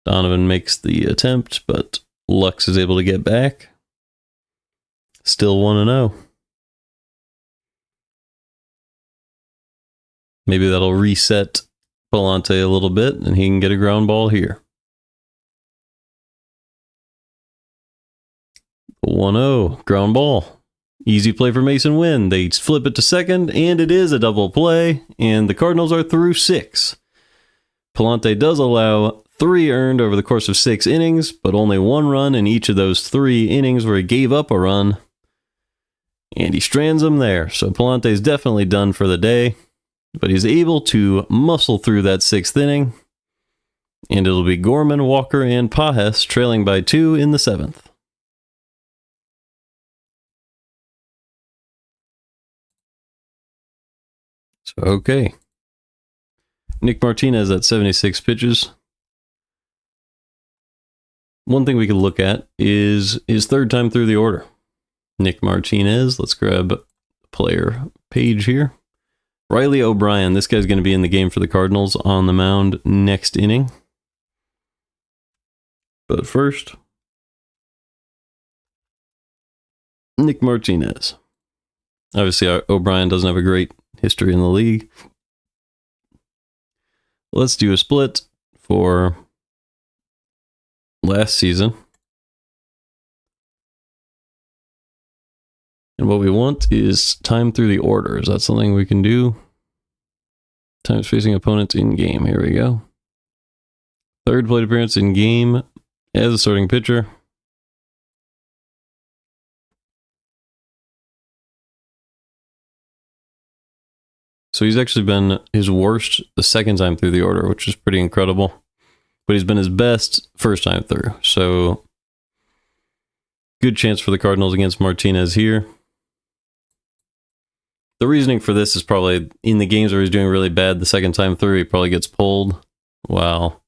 Speaker 1: Donovan makes the attempt, but Lux is able to get back. Still 1-0. Maybe that'll reset Pallante a little bit, and he can get a ground ball here. 1-0, ground ball. Easy play for Mason Wynn. They flip it to second, and it is a double play, and the Cardinals are through 6. Pallante does allow 3 earned over the course of 6 innings, but only 1 run in each of those 3 innings where he gave up a run, and he strands them there. So Pallante is definitely done for the day, but he's able to muscle through that 6th inning, and it'll be Gorman, Walker, and Pajes trailing by 2 in the 7th. So, okay. Nick Martinez at 76 pitches. One thing we could look at is his 3rd time through the order. Nick Martinez, let's grab the player page here. Riley O'Brien, this guy's going to be in the game for the Cardinals on the mound next inning. But first, Nick Martinez. Obviously, O'Brien doesn't have a great history in the league. Let's do a split for last season. And what we want is time through the order. Is that something we can do? Times facing opponents in game. Here we go. 3rd plate appearance in game as a starting pitcher. So he's actually been his worst the 2nd time through the order, which is pretty incredible. But he's been his best 1st time through. So good chance for the Cardinals against Martinez here. The reasoning for this is probably in the games where he's doing really bad the 2nd time through, he probably gets pulled. Well,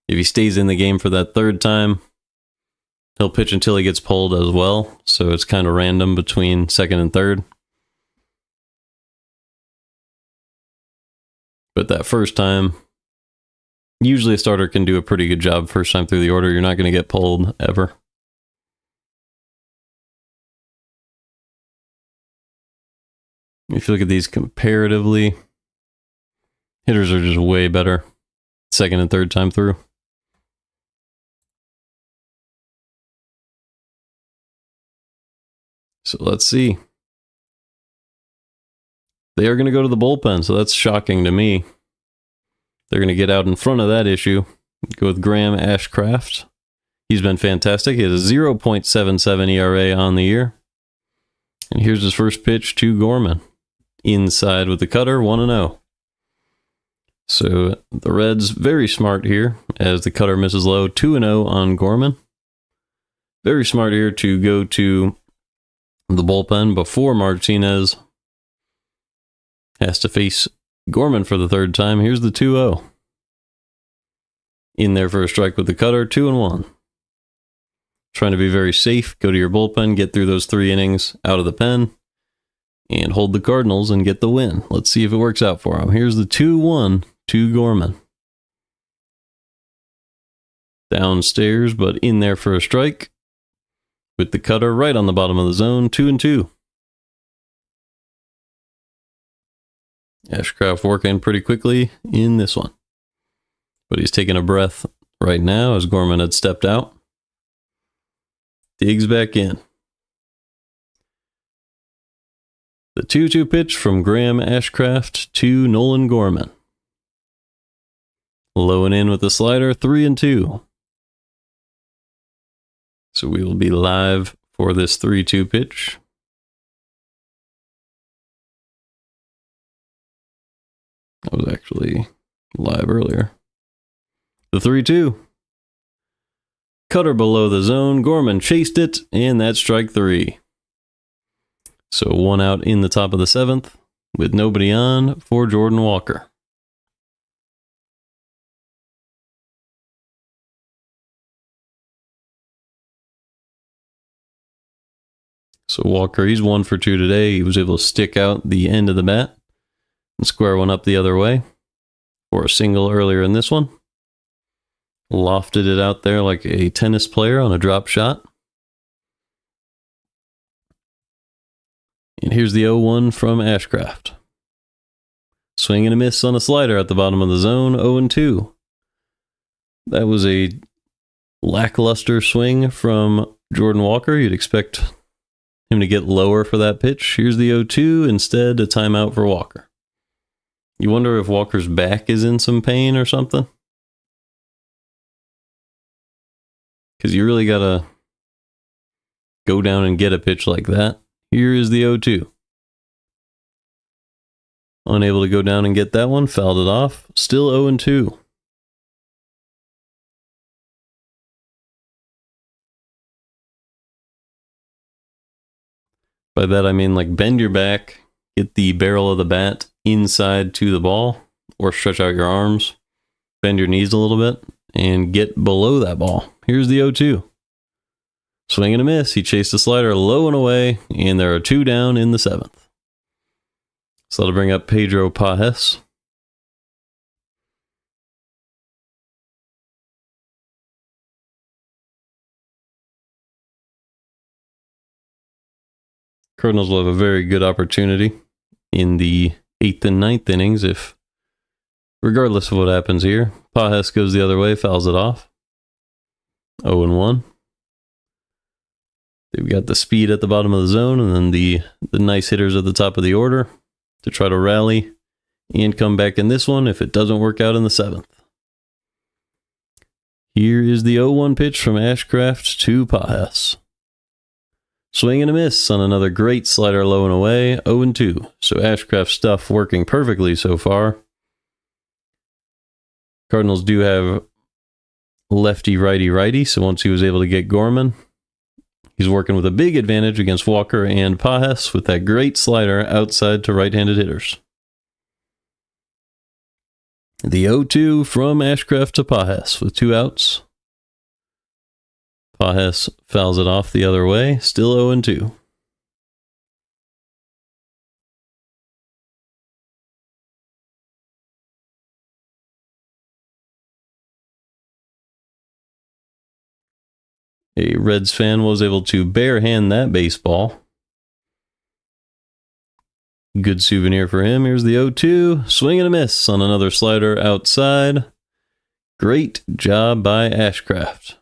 Speaker 1: if he stays in the game for that 3rd time, he'll pitch until he gets pulled as well. So it's kind of random between 2nd and 3rd. But that 1st time, Usually a starter can do a pretty good job first time through the order. You're not going to get pulled ever. If you look at these comparatively, hitters are just way better second and third time through. So let's see. They are going to go to the bullpen, so that's shocking to me. They're going to get out in front of that issue. Go with Graham Ashcraft. He's been fantastic. He has a 0.77 ERA on the year. And here's his first pitch to Gorman. Inside with the cutter, 1-0. So the Reds very smart here as the cutter misses low, 2-0 on Gorman. Very smart here to go to the bullpen before Martinez has to face Gorman for the third time. Here's the 2-0. In there for a strike with the cutter, 2-1. Trying to be very safe. Go to your bullpen, get through those 3 innings out of the pen, and hold the Cardinals and get the win. Let's see if it works out for him. Here's the 2-1 to Gorman. Downstairs, but in there for a strike with the cutter right on the bottom of the zone, 2-2. Ashcraft working pretty quickly in this one. But he's taking a breath right now as Gorman had stepped out. Digs back in. The 2-2 pitch from Graham Ashcraft to Nolan Gorman. Low and in with the slider, 3-2. So we will be live for this 3-2 pitch. I was actually live earlier. The 3-2. Cutter below the zone. Gorman chased it, and that's strike 3. So 1 out in the top of the 7th with nobody on for Jordan Walker. So Walker, he's 1 for 2 today. He was able to stick out the end of the bat and square one up the other way for a single earlier in this one. Lofted it out there like a tennis player on a drop shot. And here's the 0-1 from Ashcraft. Swing and a miss on a slider at the bottom of the zone, 0-2. That was a lackluster swing from Jordan Walker. You'd expect him to get lower for that pitch. Here's the 0-2, instead a timeout for Walker. You wonder if Walker's back is in some pain or something? Because you really got to go down and get a pitch like that. Here is the 0-2. Unable to go down and get that one. Fouled it off. Still 0-2. By that I mean like bend your back, get the barrel of the bat inside to the ball, or stretch out your arms, bend your knees a little bit, and get below that ball. Here's the 0-2. Swing and a miss. He chased the slider low and away, and there are 2 down in the 7th. So that'll bring up Pedro Pajes. Cardinals will have a very good opportunity in the 8th and 9th innings if, regardless of what happens here, Pajes goes the other way, fouls it off. 0-1. They've got the speed at the bottom of the zone and then the nice hitters at the top of the order to try to rally and come back in this one if it doesn't work out in the 7th. Here is the 0-1 pitch from Ashcraft to Pajes. Swing and a miss on another great slider low and away, 0-2. So Ashcraft's stuff working perfectly so far. Cardinals do have lefty, righty, righty, so once he was able to get Gorman, he's working with a big advantage against Walker and Pajes with that great slider outside to right-handed hitters. The 0-2 from Ashcraft to Pajes with 2 outs. Pajes fouls it off the other way, still 0-2. A Reds fan was able to barehand that baseball. Good souvenir for him. Here's the 0-2. Swing and a miss on another slider outside. Great job by Ashcraft.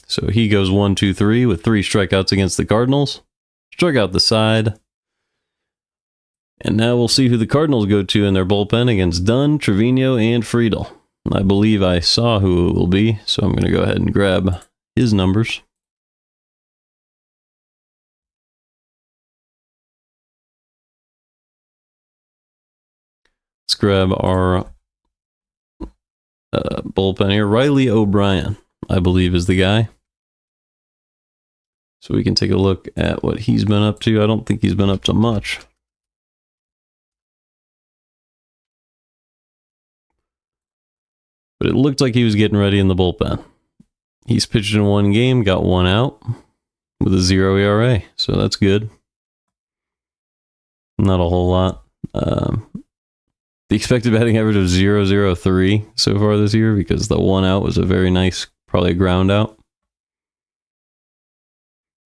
Speaker 1: So he goes 1-2-3 with 3 strikeouts against the Cardinals. Struck out the side. And now we'll see who the Cardinals go to in their bullpen against Dunn, Trevino, and Friedel. I believe I saw who it will be, so I'm going to go ahead and grab his numbers. Let's grab our bullpen here. Riley O'Brien, I believe, is the guy. So we can take a look at what he's been up to. I don't think he's been up to much. But it looked like he was getting ready in the bullpen. He's pitched in 1 game, got 1 out with a 0 ERA. So that's good. Not a whole lot. The expected batting average of 0.03 so far this year because the 1 out was a very nice, probably a ground out.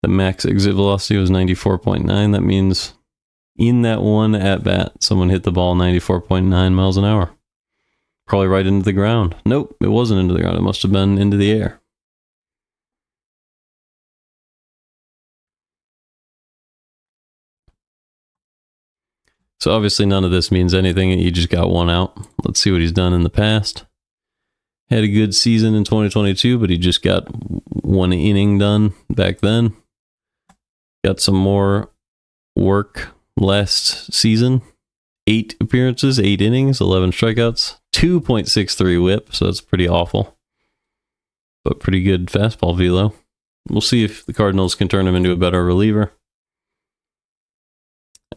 Speaker 1: The max exit velocity was 94.9. That means in that 1 at-bat, someone hit the ball 94.9 miles an hour. Probably right into the ground. Nope, it wasn't into the ground. It must have been into the air. So obviously none of this means anything. He just got 1 out. Let's see what he's done in the past. Had a good season in 2022, but he just got 1 inning done back then. Got some more work last season. 8 appearances, 8 innings, 11 strikeouts, 2.63 whip, so that's pretty awful. But pretty good fastball velo. We'll see if the Cardinals can turn him into a better reliever,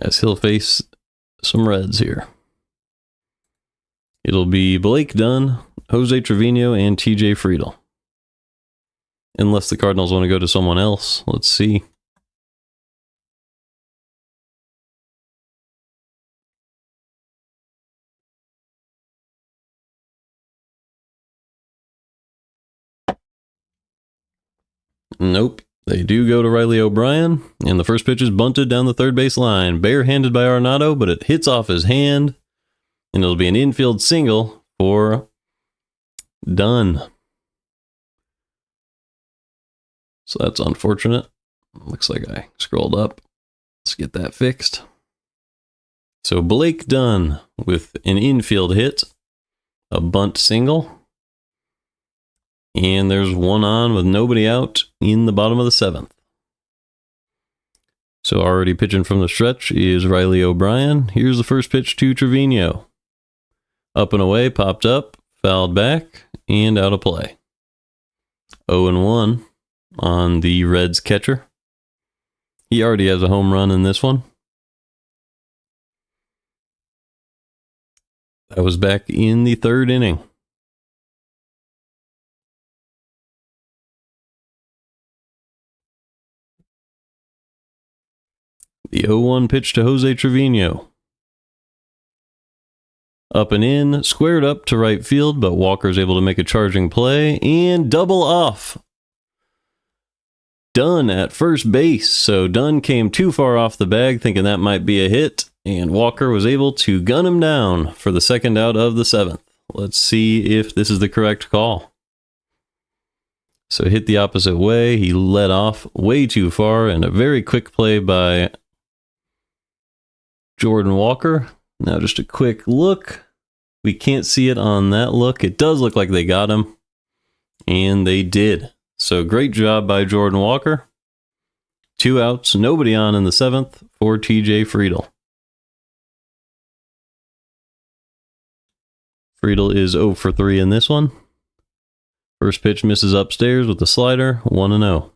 Speaker 1: as he'll face some Reds here. It'll be Blake Dunn, Jose Trevino, and TJ Friedel. Unless the Cardinals want to go to someone else. Let's see. Nope. They do go to Riley O'Brien, and the first pitch is bunted down the third base line. Barehanded by Arenado, but it hits off his hand, and it'll be an infield single for Dunn. So that's unfortunate. Looks like I scrolled up. Let's get that fixed. So Blake Dunn with an infield hit, a bunt single. And there's 1 on with nobody out in the bottom of the 7th. So already pitching from the stretch is Riley O'Brien. Here's the first pitch to Trevino. Up and away, popped up, fouled back, and out of play. 0-1 on the Reds catcher. He already has a home run in this one. That was back in the 3rd inning. The 0-1 pitch to Jose Trevino. Up and in, squared up to right field, but Walker's able to make a charging play and double off. Dunn at first base, so Dunn came too far off the bag thinking that might be a hit, and Walker was able to gun him down for the 2nd out of the 7th. Let's see if this is the correct call. So hit the opposite way, he let off way too far, and a very quick play by Jordan Walker. Now just a quick look. We can't see it on that look. It does look like they got him. And they did. So great job by Jordan Walker. 2 outs, nobody on in the 7th for TJ Friedel. Friedel is 0 for 3 in this one. First pitch misses upstairs with the slider, 1-0.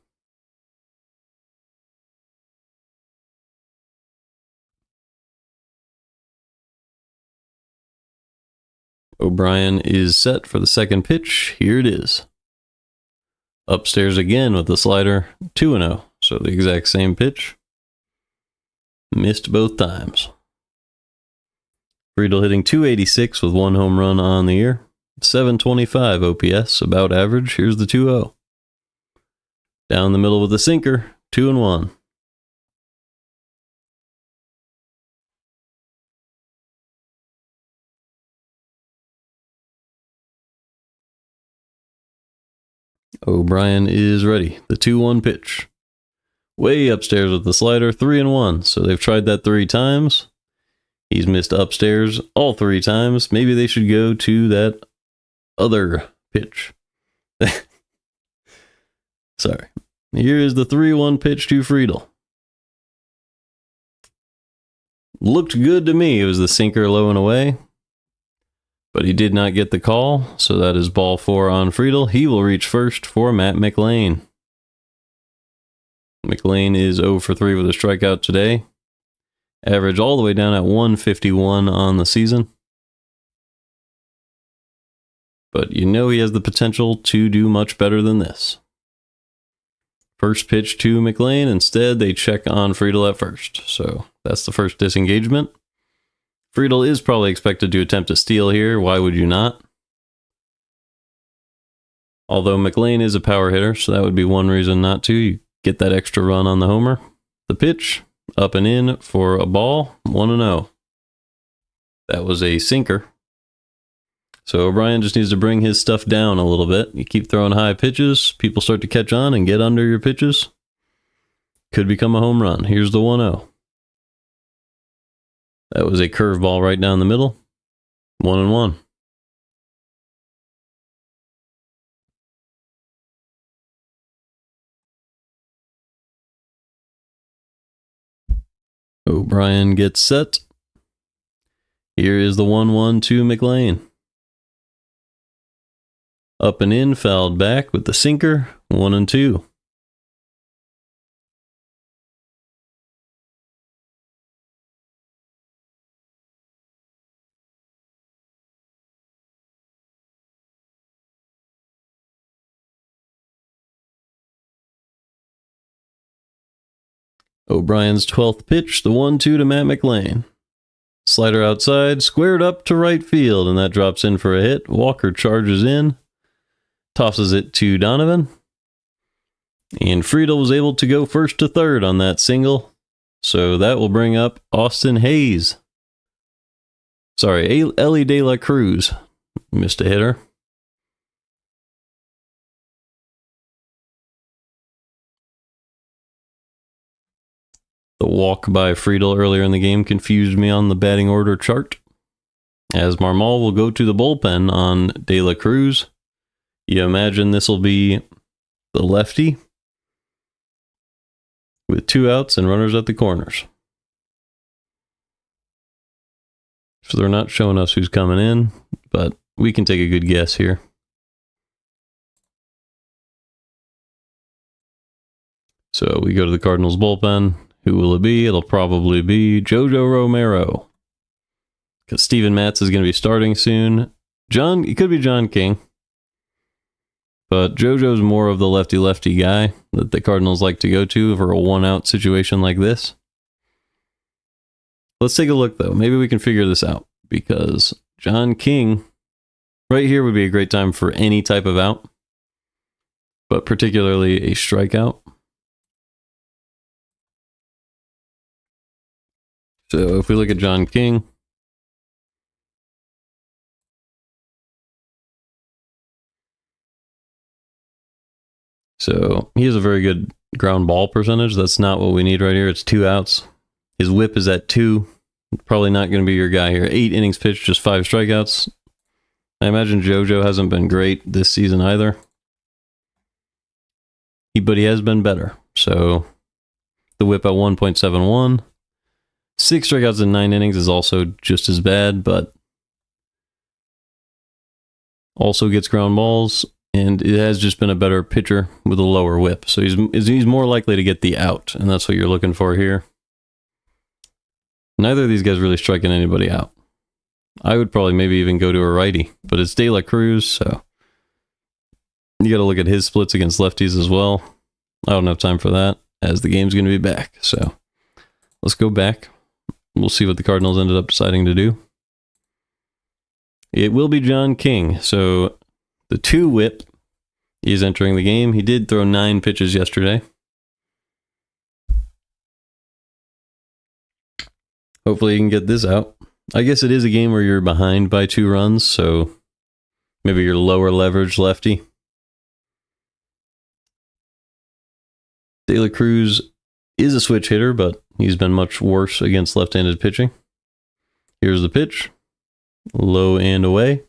Speaker 1: O'Brien is set for the 2nd pitch. Here it is. Upstairs again with the slider, 2-0. So the exact same pitch. Missed both times. Friedel hitting .286 with 1 home run on the year. 725 OPS, about average. Here's the 2-0. Down the middle with the sinker, 2-1. O'Brien is ready. The 2-1 pitch. Way upstairs with the slider, 3-1. So they've tried that 3 times. He's missed upstairs all 3 times. Maybe they should go to that other pitch. Sorry. Here is the 3-1 pitch to Friedel. Looked good to me. It was the sinker low and away. But he did not get the call, so that is ball 4 on Friedel. He will reach first for Matt McLean. McLean is 0 for 3 with a strikeout today. Average all the way down at 151 on the season. But you know he has the potential to do much better than this. First pitch to McLean. Instead, they check on Friedel at first. So that's the first disengagement. Friedel is probably expected to attempt a steal here. Why would you not? Although McLean is a power hitter, so that would be one reason not to. You get that extra run on the homer. The pitch, up and in for a ball, 1-0. That was a sinker. So O'Brien just needs to bring his stuff down a little bit. You keep throwing high pitches, people start to catch on and get under your pitches. Could become a home run. Here's the 1-0. That was a curveball right down the middle. 1-1. O'Brien gets set. Here is the 1-1 to McLean. Up and in, fouled back with the sinker. 1-2. O'Brien's 12th pitch, the 1-2 to Matt McLean. Slider outside, squared up to right field, and that drops in for a hit. Walker charges in, tosses it to Donovan. And Friedel was able to go first to third on that single. So that will bring up Austin Hayes. Sorry, Ellie De La Cruz missed a hitter. The walk by Friedel earlier in the game confused me on the batting order chart. As Marmol will go to the bullpen on De La Cruz. You imagine this will be the lefty with 2 outs and runners at the corners. So they're not showing us who's coming in, but we can take a good guess here. So we go to the Cardinals bullpen. Who will it be? It'll probably be Jojo Romero. Because Steven Matz is going to be starting soon. It could be John King. But Jojo's more of the lefty-lefty guy that the Cardinals like to go to for a 1-out situation like this. Let's take a look, though. Maybe we can figure this out. Because John King, right here would be a great time for any type of out. But particularly a strikeout. So if we look at John King, so he has a very good ground ball percentage. That's not what we need right here. It's 2 outs. His whip is at 2. Probably not going to be your guy here. 8 innings pitched, just 5 strikeouts. I imagine JoJo hasn't been great this season either. But he has been better. So the whip at 1.71. 6 strikeouts in 9 innings is also just as bad, but also gets ground balls, and it has just been a better pitcher with a lower whip. So he's more likely to get the out, and that's what you're looking for here. Neither of these guys really striking anybody out. I would probably maybe even go to a righty, but it's De La Cruz, so you got to look at his splits against lefties as well. I don't have time for that, as the game's going to be back. So let's go back. We'll see what the Cardinals ended up deciding to do. It will be John King. So the 2 whip is entering the game. He did throw 9 pitches yesterday. Hopefully you can get this out. I guess it is a game where you're behind by 2 runs, so maybe you're lower leverage lefty. De La Cruz is a switch hitter, but he's been much worse against left-handed pitching. Here's the pitch. Low and away.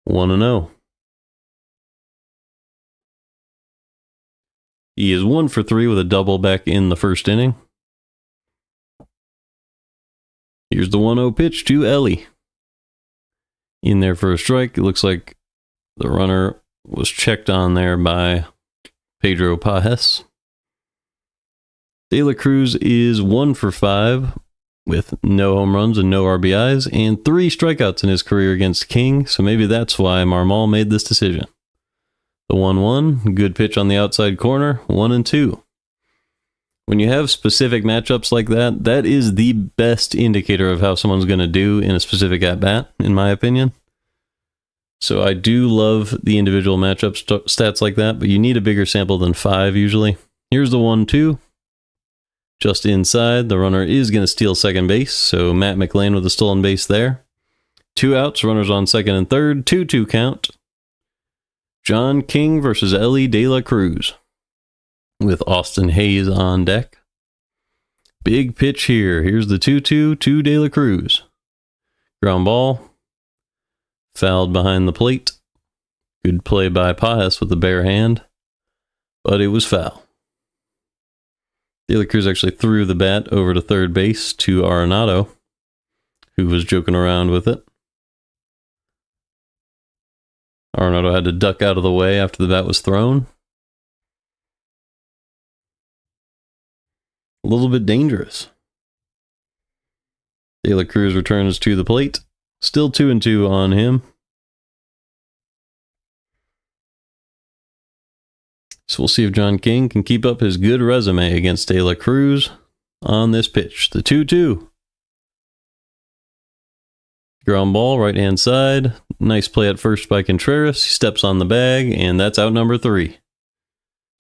Speaker 1: 1-0. He is 1 for 3 with a double back in the first inning. Here's the 1-0 pitch to Ellie. In there for a strike. It looks like the runner was checked on there by Pedro Pajes. De La Cruz is 1 for 5 with no home runs and no RBIs and 3 strikeouts in his career against King, so maybe that's why Marmol made this decision. The 1-1, good pitch on the outside corner, 1-2. When you have specific matchups like that, that is the best indicator of how someone's going to do in a specific at-bat, in my opinion. So I do love the individual matchup stats like that, but you need a bigger sample than 5 usually. Here's the 1-2. Just inside, the runner is going to steal second base, so Matt McLean with a stolen base there. 2 outs, runners on second and third, 2-2 count. John King versus Ellie De La Cruz with Austin Hayes on deck. Big pitch here. Here's the 2-2 to De La Cruz. Ground ball. Fouled behind the plate. Good play by Pajes with the bare hand, but it was foul. De La Cruz actually threw the bat over to third base to Arenado, who was joking around with it. Arenado had to duck out of the way after the bat was thrown. A little bit dangerous. De La Cruz returns to the plate. Still 2-2 on him. So we'll see if John King can keep up his good resume against De La Cruz on this pitch. The 2-2. Ground ball, right-hand side. Nice play at first by Contreras. He steps on the bag, and that's out number 3.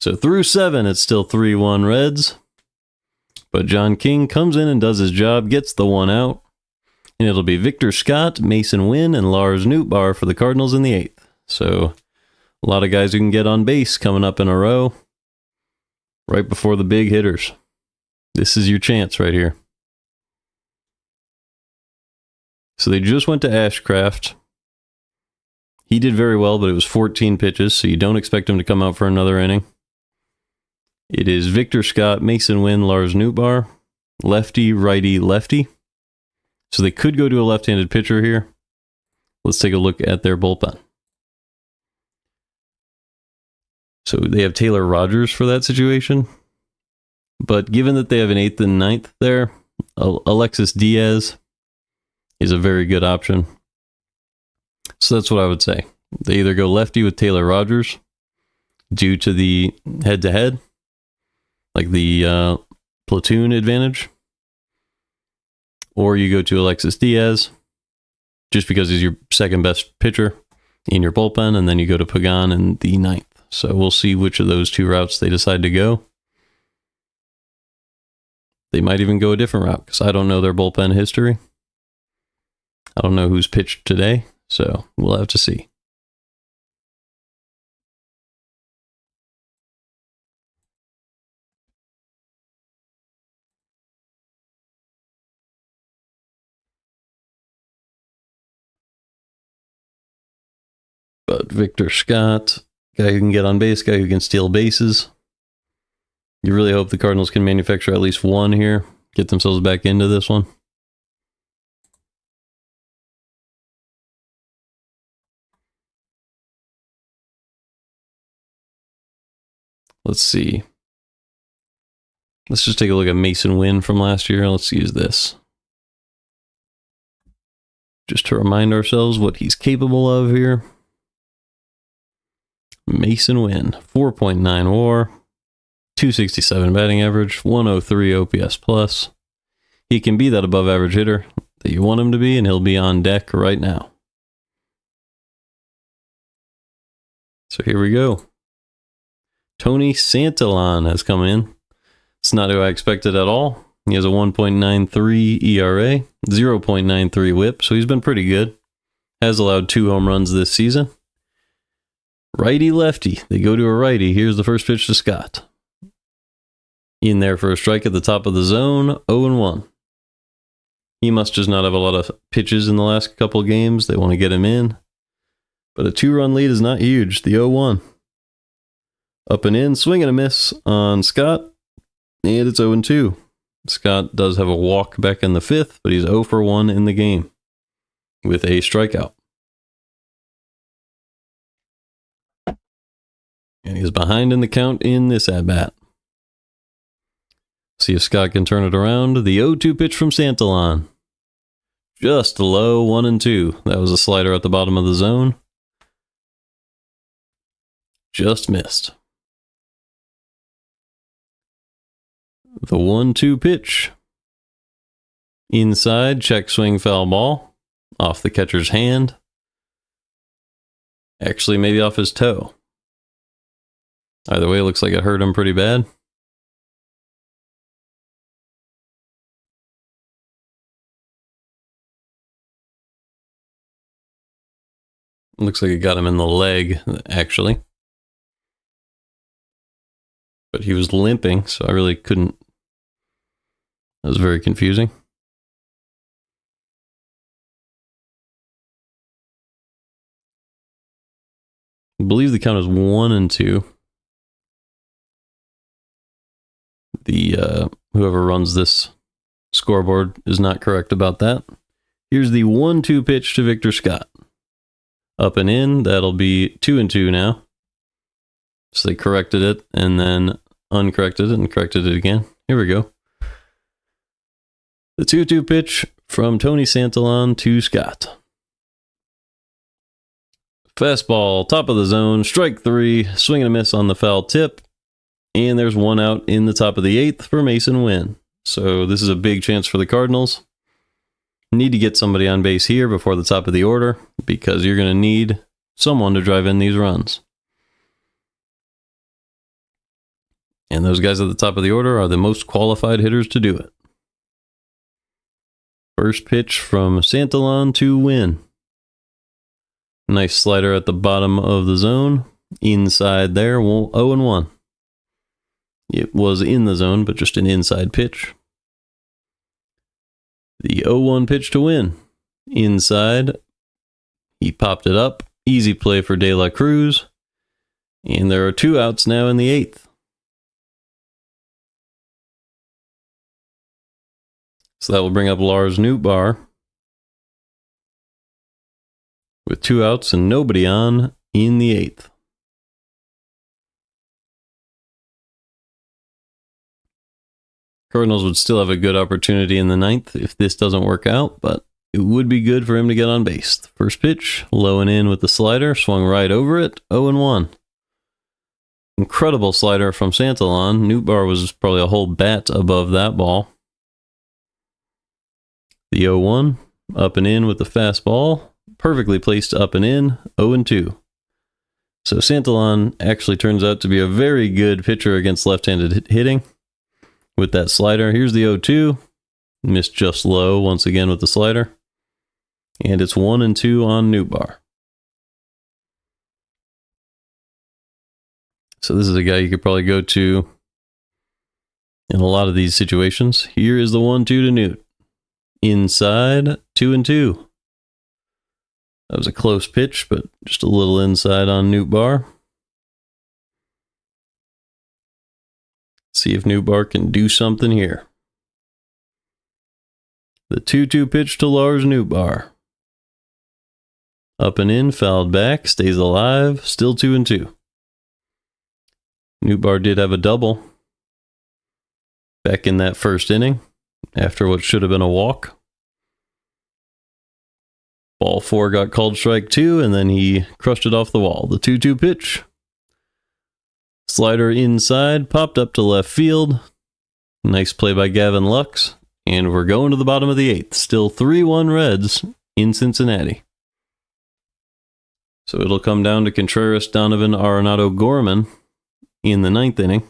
Speaker 1: So through 7, it's still 3-1 Reds. But John King comes in and does his job, gets the 1 out. And it'll be Victor Scott, Mason Wynn, and Lars Nootbaar for the Cardinals in the 8th. So a lot of guys who can get on base coming up in a row right before the big hitters. This is your chance right here. So they just went to Ashcraft. He did very well, but it was 14 pitches, so you don't expect him to come out for another inning. It is Victor Scott, Mason Wynn, Lars Nootbaar, lefty, righty, lefty. So they could go to a left-handed pitcher here. Let's take a look at their bullpen. So they have Taylor Rogers for that situation. But given that they have an 8th and 9th there, Alexis Diaz is a very good option. So that's what I would say. They either go lefty with Taylor Rogers due to the head-to-head, like the platoon advantage, or you go to Alexis Diaz just because he's your second best pitcher in your bullpen, and then you go to Pagan in the 9th. So we'll see which of those 2 routes they decide to go. They might even go a different route because I don't know their bullpen history. I don't know who's pitched today, so we'll have to see. But Victor Scott, guy who can get on base, guy who can steal bases. You really hope the Cardinals can manufacture at least 1 here, get themselves back into this one. Let's see. Let's just take a look at Mason Wynn from last year. Let's use this, just to remind ourselves what he's capable of here. Mason Wynn, 4.9 WAR, 267 batting average, 103 OPS plus. He can be that above average hitter that you want him to be, and he'll be on deck right now. So here we go. Tony Santillan has come in. It's not who I expected at all. He has a 1.93 ERA, 0.93 whip, so he's been pretty good. Has allowed 2 home runs this season. Righty-lefty. They go to a righty. Here's the first pitch to Scott. In there for a strike at the top of the zone, 0-1. He must just not have a lot of pitches in the last couple of games. They want to get him in. But a 2-run lead is not huge. The 0-1. Up and in, swing and a miss on Scott. And it's 0-2. Scott does have a walk back in the 5th, but he's 0 for 1 in the game with a strikeout. And he's behind in the count in this at-bat. See if Scott can turn it around. The 0-2 pitch from Santillan. Just low, 1-2. That was a slider at the bottom of the zone. Just missed. The 1-2 pitch. Inside, check swing, foul ball. Off the catcher's hand. Actually, maybe off his toe. Either way, it looks like it hurt him pretty bad. Looks like it got him in the leg, actually. But he was limping, so I really couldn't. That was very confusing. I believe the count is 1-2. The whoever runs this scoreboard is not correct about that. Here's the 1-2 pitch to Victor Scott. Up and in, that'll be 2-2 now. So they corrected it and then uncorrected it and corrected it again. Here we go. The 2-2 pitch from Tony Santillan to Scott. Fastball, top of the zone, strike 3, swing and a miss on the foul tip. And there's 1 out in the top of the 8th for Mason Wynn. So this is a big chance for the Cardinals. Need to get somebody on base here before the top of the order because you're going to need someone to drive in these runs. And those guys at the top of the order are the most qualified hitters to do it. First pitch from Santillan to Wynn. Nice slider at the bottom of the zone. Inside there, 0-1. It was in the zone, but just an inside pitch. The 0-1 pitch to Wynn. Inside. He popped it up. Easy play for De La Cruz. And there are 2 outs now in the 8th. So that will bring up Lars Nootbaar. With 2 outs and nobody on in the 8th. Cardinals would still have a good opportunity in the 9th if this doesn't work out, but it would be good for him to get on base. The first pitch, low and in with the slider, swung right over it, 0-1. Incredible slider from Santillan. Nootbaar was probably a whole bat above that ball. The 0-1, up and in with the fastball, perfectly placed up and in, 0-2. So Santillan actually turns out to be a very good pitcher against left-handed hitting. With that slider, here's the 0-2. Missed just low once again with the slider. And it's 1-2 on Nootbaar. So this is a guy you could probably go to in a lot of these situations. Here is the 1-2 to Newt. Inside, 2-2. That was a close pitch, but just a little inside on Nootbaar. See if Nootbaar can do something here. The 2-2 pitch to Lars Nootbaar. Up and in, fouled back, stays alive, still 2-2. Nootbaar did have a double back in that first inning after what should have been a walk. Ball 4 got called strike 2, and then he crushed it off the wall. The 2-2 pitch. Slider inside, popped up to left field. Nice play by Gavin Lux. And we're going to the bottom of the 8th. Still 3-1 Reds in Cincinnati. So it'll come down to Contreras, Donovan, Arenado, Gorman in the 9th inning.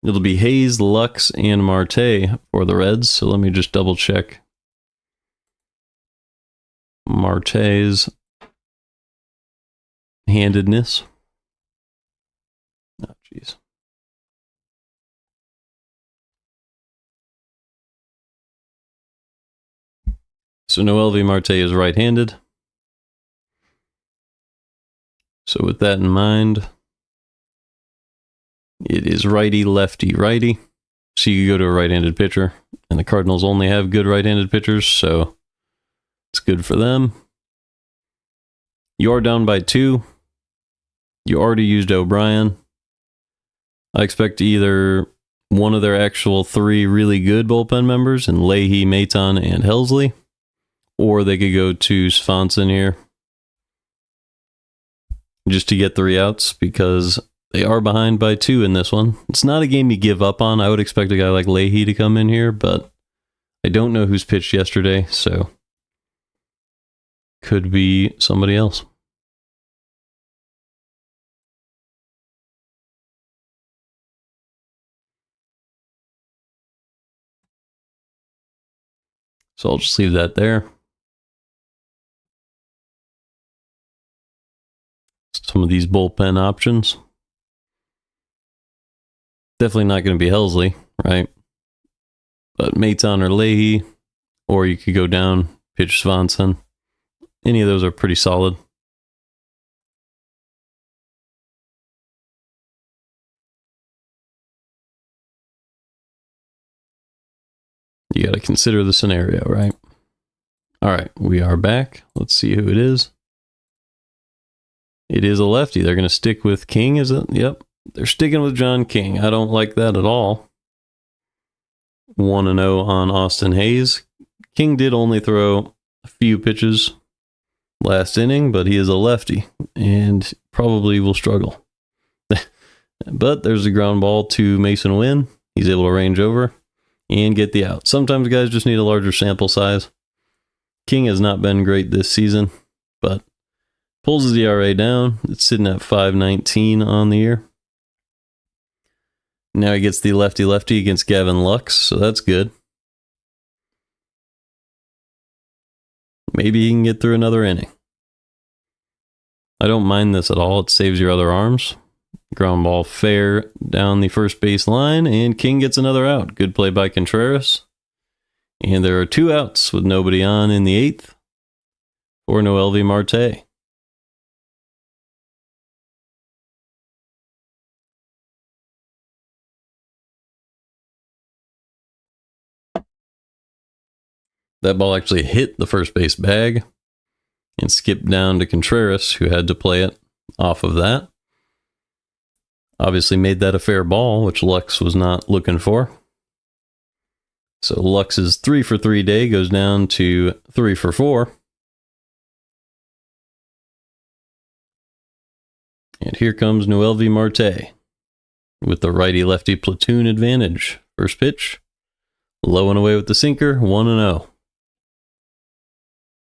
Speaker 1: It'll be Hayes, Lux, and Marte for the Reds. So let me just double check Marte's handedness. Oh, jeez. So Noelvi Marte is right-handed. So with that in mind, it is righty, lefty, righty. So you can go to a right-handed pitcher, and the Cardinals only have good right-handed pitchers, so it's good for them. You are down by 2. You already used O'Brien. I expect either one of their actual 3 really good bullpen members, in Leahy, Maton, and Helsley, or they could go to Swanson here just to get 3 outs, because they are behind by 2 in this one. It's not a game you give up on. I would expect a guy like Leahy to come in here, but I don't know who's pitched yesterday, so could be somebody else. So I'll just leave that there. Some of these bullpen options. Definitely not going to be Helsley, right? But Maton or Leahy, or you could go down, pitch Swanson. Any of those are pretty solid. You got to consider the scenario, right? All right, we are back. Let's see who it is. It is a lefty. They're going to stick with King, is it? Yep. They're sticking with John King. I don't like that at all. 1-0 on Austin Hayes. King did only throw a few pitches last inning, but he is a lefty and probably will struggle. But there's a ground ball to Mason Wynn. He's able to range over and get the out. Sometimes guys just need a larger sample size. King has not been great this season, but pulls his ERA down. It's sitting at 5.19 on the year. Now he gets the lefty-lefty against Gavin Lux, so that's good. Maybe he can get through another inning. I don't mind this at all. It saves your other arms. Ground ball fair down the first base line, and King gets another out. Good play by Contreras. And there are 2 outs with nobody on in the 8th for Noelvi Marte. That ball actually hit the first base bag and skipped down to Contreras, who had to play it off of that. Obviously made that a fair ball, which Lux was not looking for. So Lux's 3 for 3 day goes down to 3 for 4. And here comes Noelvi Marte with the righty-lefty platoon advantage. First pitch, low and away with the sinker, 1-0.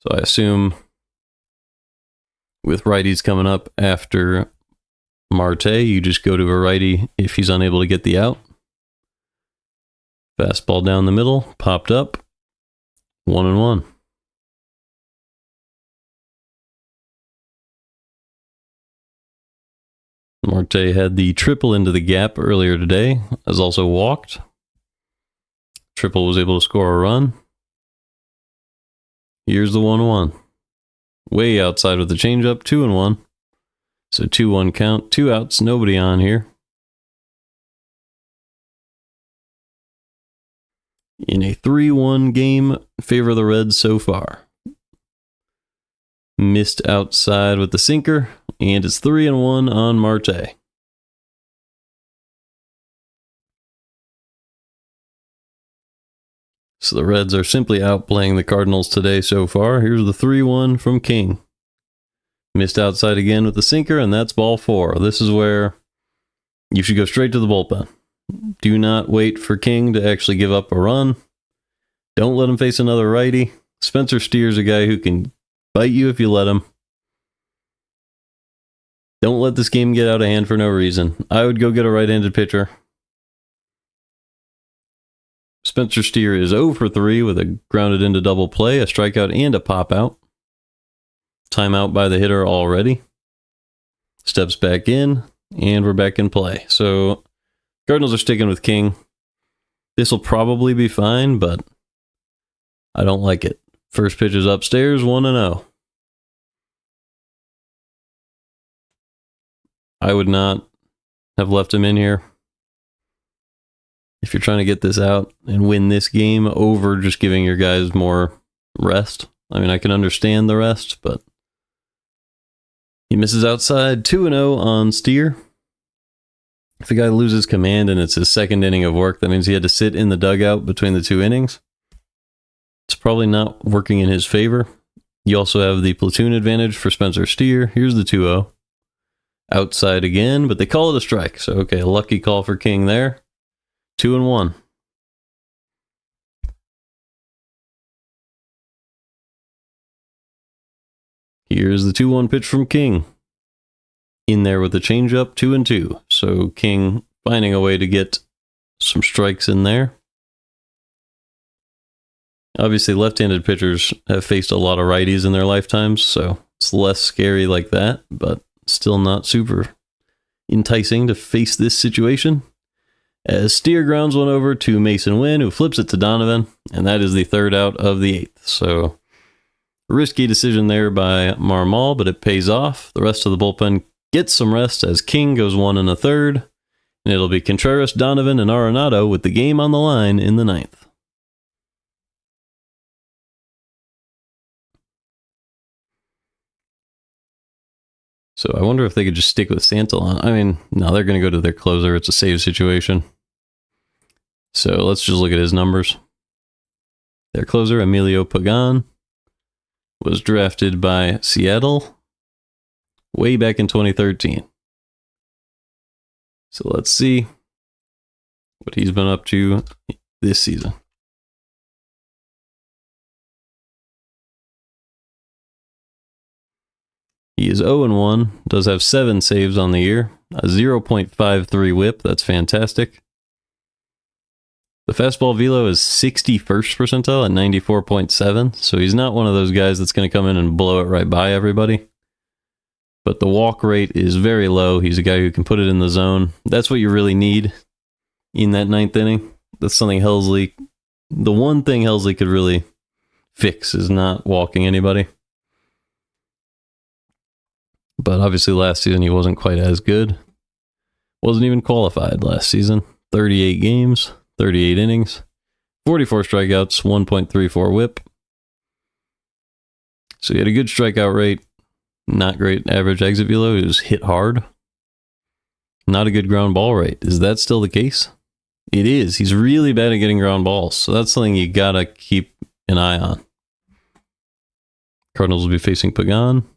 Speaker 1: So I assume with righties coming up after Marte, you just go to a righty if he's unable to get the out. Fastball down the middle, popped up, 1-1. Marte had the triple into the gap earlier today, has also walked. Triple was able to score a run. Here's the 1-1. Way outside with the changeup, 2-1. So 2-1 count, 2 outs, nobody on here. In a 3-1 game, favor of the Reds so far. Missed outside with the sinker, and it's 3-1 on Marte. So the Reds are simply outplaying the Cardinals today so far. Here's the 3-1 from King. Missed outside again with the sinker, and that's ball 4. This is where you should go straight to the bullpen. Do not wait for King to actually give up a run. Don't let him face another righty. Spencer Steer's a guy who can bite you if you let him. Don't let this game get out of hand for no reason. I would go get a right-handed pitcher. Spencer Steer is 0 for 3 with a grounded into double play, a strikeout, and a pop-out. Timeout by the hitter already. Steps back in, and we're back in play. So, Cardinals are sticking with King. This will probably be fine, but I don't like it. First pitch is upstairs, 1-0. I would not have left him in here if you're trying to get this out and win this game over just giving your guys more rest. I mean, I can understand the rest, but he misses outside. 2-0 on Steer. If the guy loses command and it's his second inning of work, that means he had to sit in the dugout between the 2 innings. It's probably not working in his favor. You also have the platoon advantage for Spencer Steer. Here's the 2-0. Outside again, but they call it a strike. So, okay, a lucky call for King there. 2-1. Here's the 2-1 pitch from King. In there with the changeup, 2-2. So King finding a way to get some strikes in there. Obviously, left-handed pitchers have faced a lot of righties in their lifetimes, so it's less scary like that, but still not super enticing to face this situation. As Steer grounds one over to Mason Wynn, who flips it to Donovan, and that is the 3rd out of the 8th. So, risky decision there by Marmol, but it pays off. The rest of the bullpen gets some rest as King goes 1 1/3, and it'll be Contreras, Donovan, and Arenado with the game on the line in the 9th. So I wonder if they could just stick with Santillan. I mean, no, they're going to go to their closer. It's a save situation. So let's just look at his numbers. Their closer, Emilio Pagan, was drafted by Seattle way back in 2013. So let's see what he's been up to this season. He is 0-1, does have 7 saves on the year, a 0.53 whip, that's fantastic. The fastball velo is 61st percentile at 94.7, so he's not one of those guys that's going to come in and blow it right by everybody. But the walk rate is very low. He's a guy who can put it in the zone. That's what you really need in that 9th inning. That's something Helsley, the one thing Helsley could really fix is not walking anybody. But obviously last season he wasn't quite as good. Wasn't even qualified last season. 38 games, 38 innings, 44 strikeouts, 1.34 whip. So he had a good strikeout rate. Not great average exit velo. He was hit hard. Not a good ground ball rate. Is that still the case? It is. He's really bad at getting ground balls. So that's something you gotta keep an eye on. Cardinals will be facing Pagan.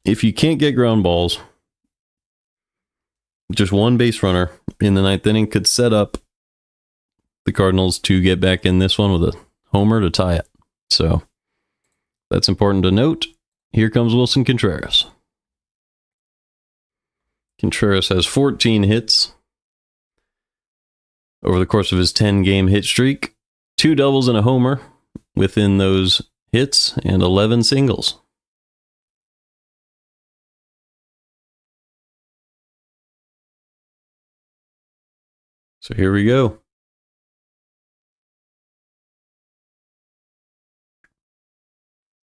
Speaker 1: If you can't get ground balls, just one base runner in the 9th inning could set up the Cardinals to get back in this one with a homer to tie it. So that's important to note. Here comes Wilson Contreras. Contreras has 14 hits over the course of his 10-game hit streak. 2 doubles and a homer within those hits and 11 singles. So here we go.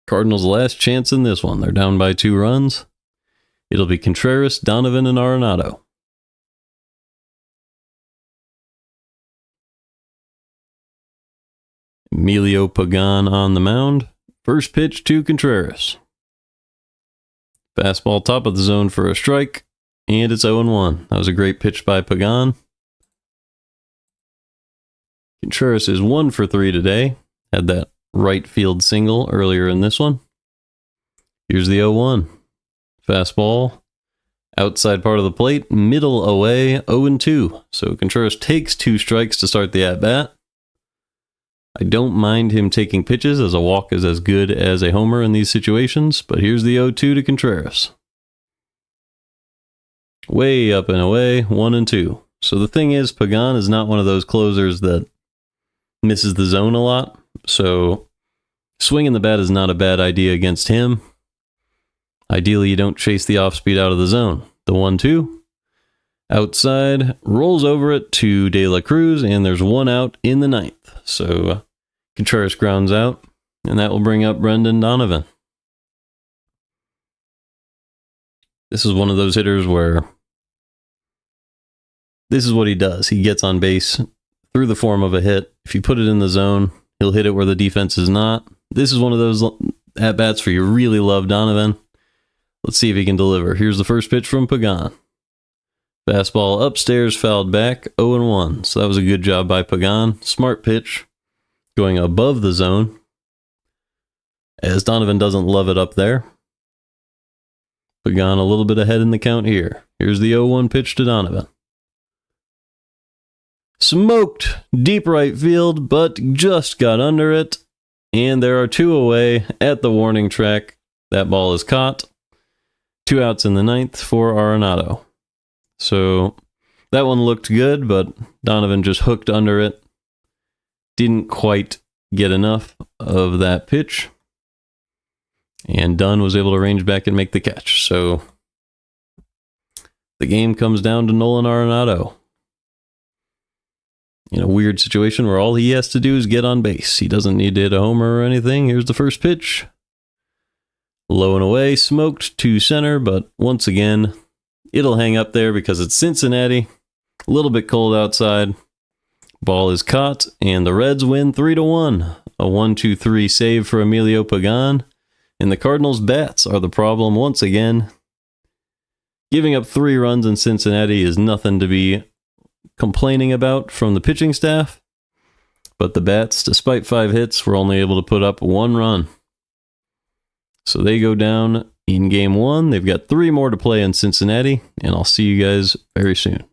Speaker 1: Cardinals' last chance in this one. They're down by 2 runs. It'll be Contreras, Donovan, and Arenado. Emilio Pagan on the mound. First pitch to Contreras. Fastball top of the zone for a strike, and it's 0-1. That was a great pitch by Pagan. Contreras is 1 for 3 today. Had that right field single earlier in this one. Here's the 0-1. Fastball. Outside part of the plate. Middle away. 0-2. So Contreras takes 2 strikes to start the at-bat. I don't mind him taking pitches as a walk is as good as a homer in these situations. But here's the 0-2 to Contreras. Way up and away, 1-2. So the thing is, Pagan is not one of those closers that misses the zone a lot. So swinging the bat is not a bad idea against him. Ideally, you don't chase the off speed out of the zone. The 1-2. Outside, rolls over it to De La Cruz, and there's one out in the ninth. So Contreras grounds out, and that will bring up Brendan Donovan. This is one of those hitters where this is what he does. He gets on base through the form of a hit. If you put it in the zone, he'll hit it where the defense is not. This is one of those at-bats where you really love Donovan. Let's see if he can deliver. Here's the first pitch from Pagan. Fastball upstairs, fouled back, 0-1. So that was a good job by Pagan. Smart pitch, going above the zone, as Donovan doesn't love it up there. Pagan a little bit ahead in the count here. Here's the 0-1 pitch to Donovan. Smoked deep right field, but just got under it. And there are two away at the warning track. That ball is caught. 2 outs in the ninth for Arenado. So that one looked good, but Donovan just hooked under it. Didn't quite get enough of that pitch. And Dunn was able to range back and make the catch. So the game comes down to Nolan Arenado. In a weird situation where all he has to do is get on base. He doesn't need to hit a homer or anything. Here's the first pitch. Low and away, smoked to center, but once again, it'll hang up there because it's Cincinnati. A little bit cold outside. Ball is caught, and the Reds win 3-1. A 1-2-3 save for Emilio Pagan. And the Cardinals' bats are the problem once again. Giving up 3 runs in Cincinnati is nothing to be complaining about from the pitching staff. But the bats, despite 5 hits, were only able to put up 1 run. So they go down in game 1. They've got 3 more to play in Cincinnati, and I'll see you guys very soon.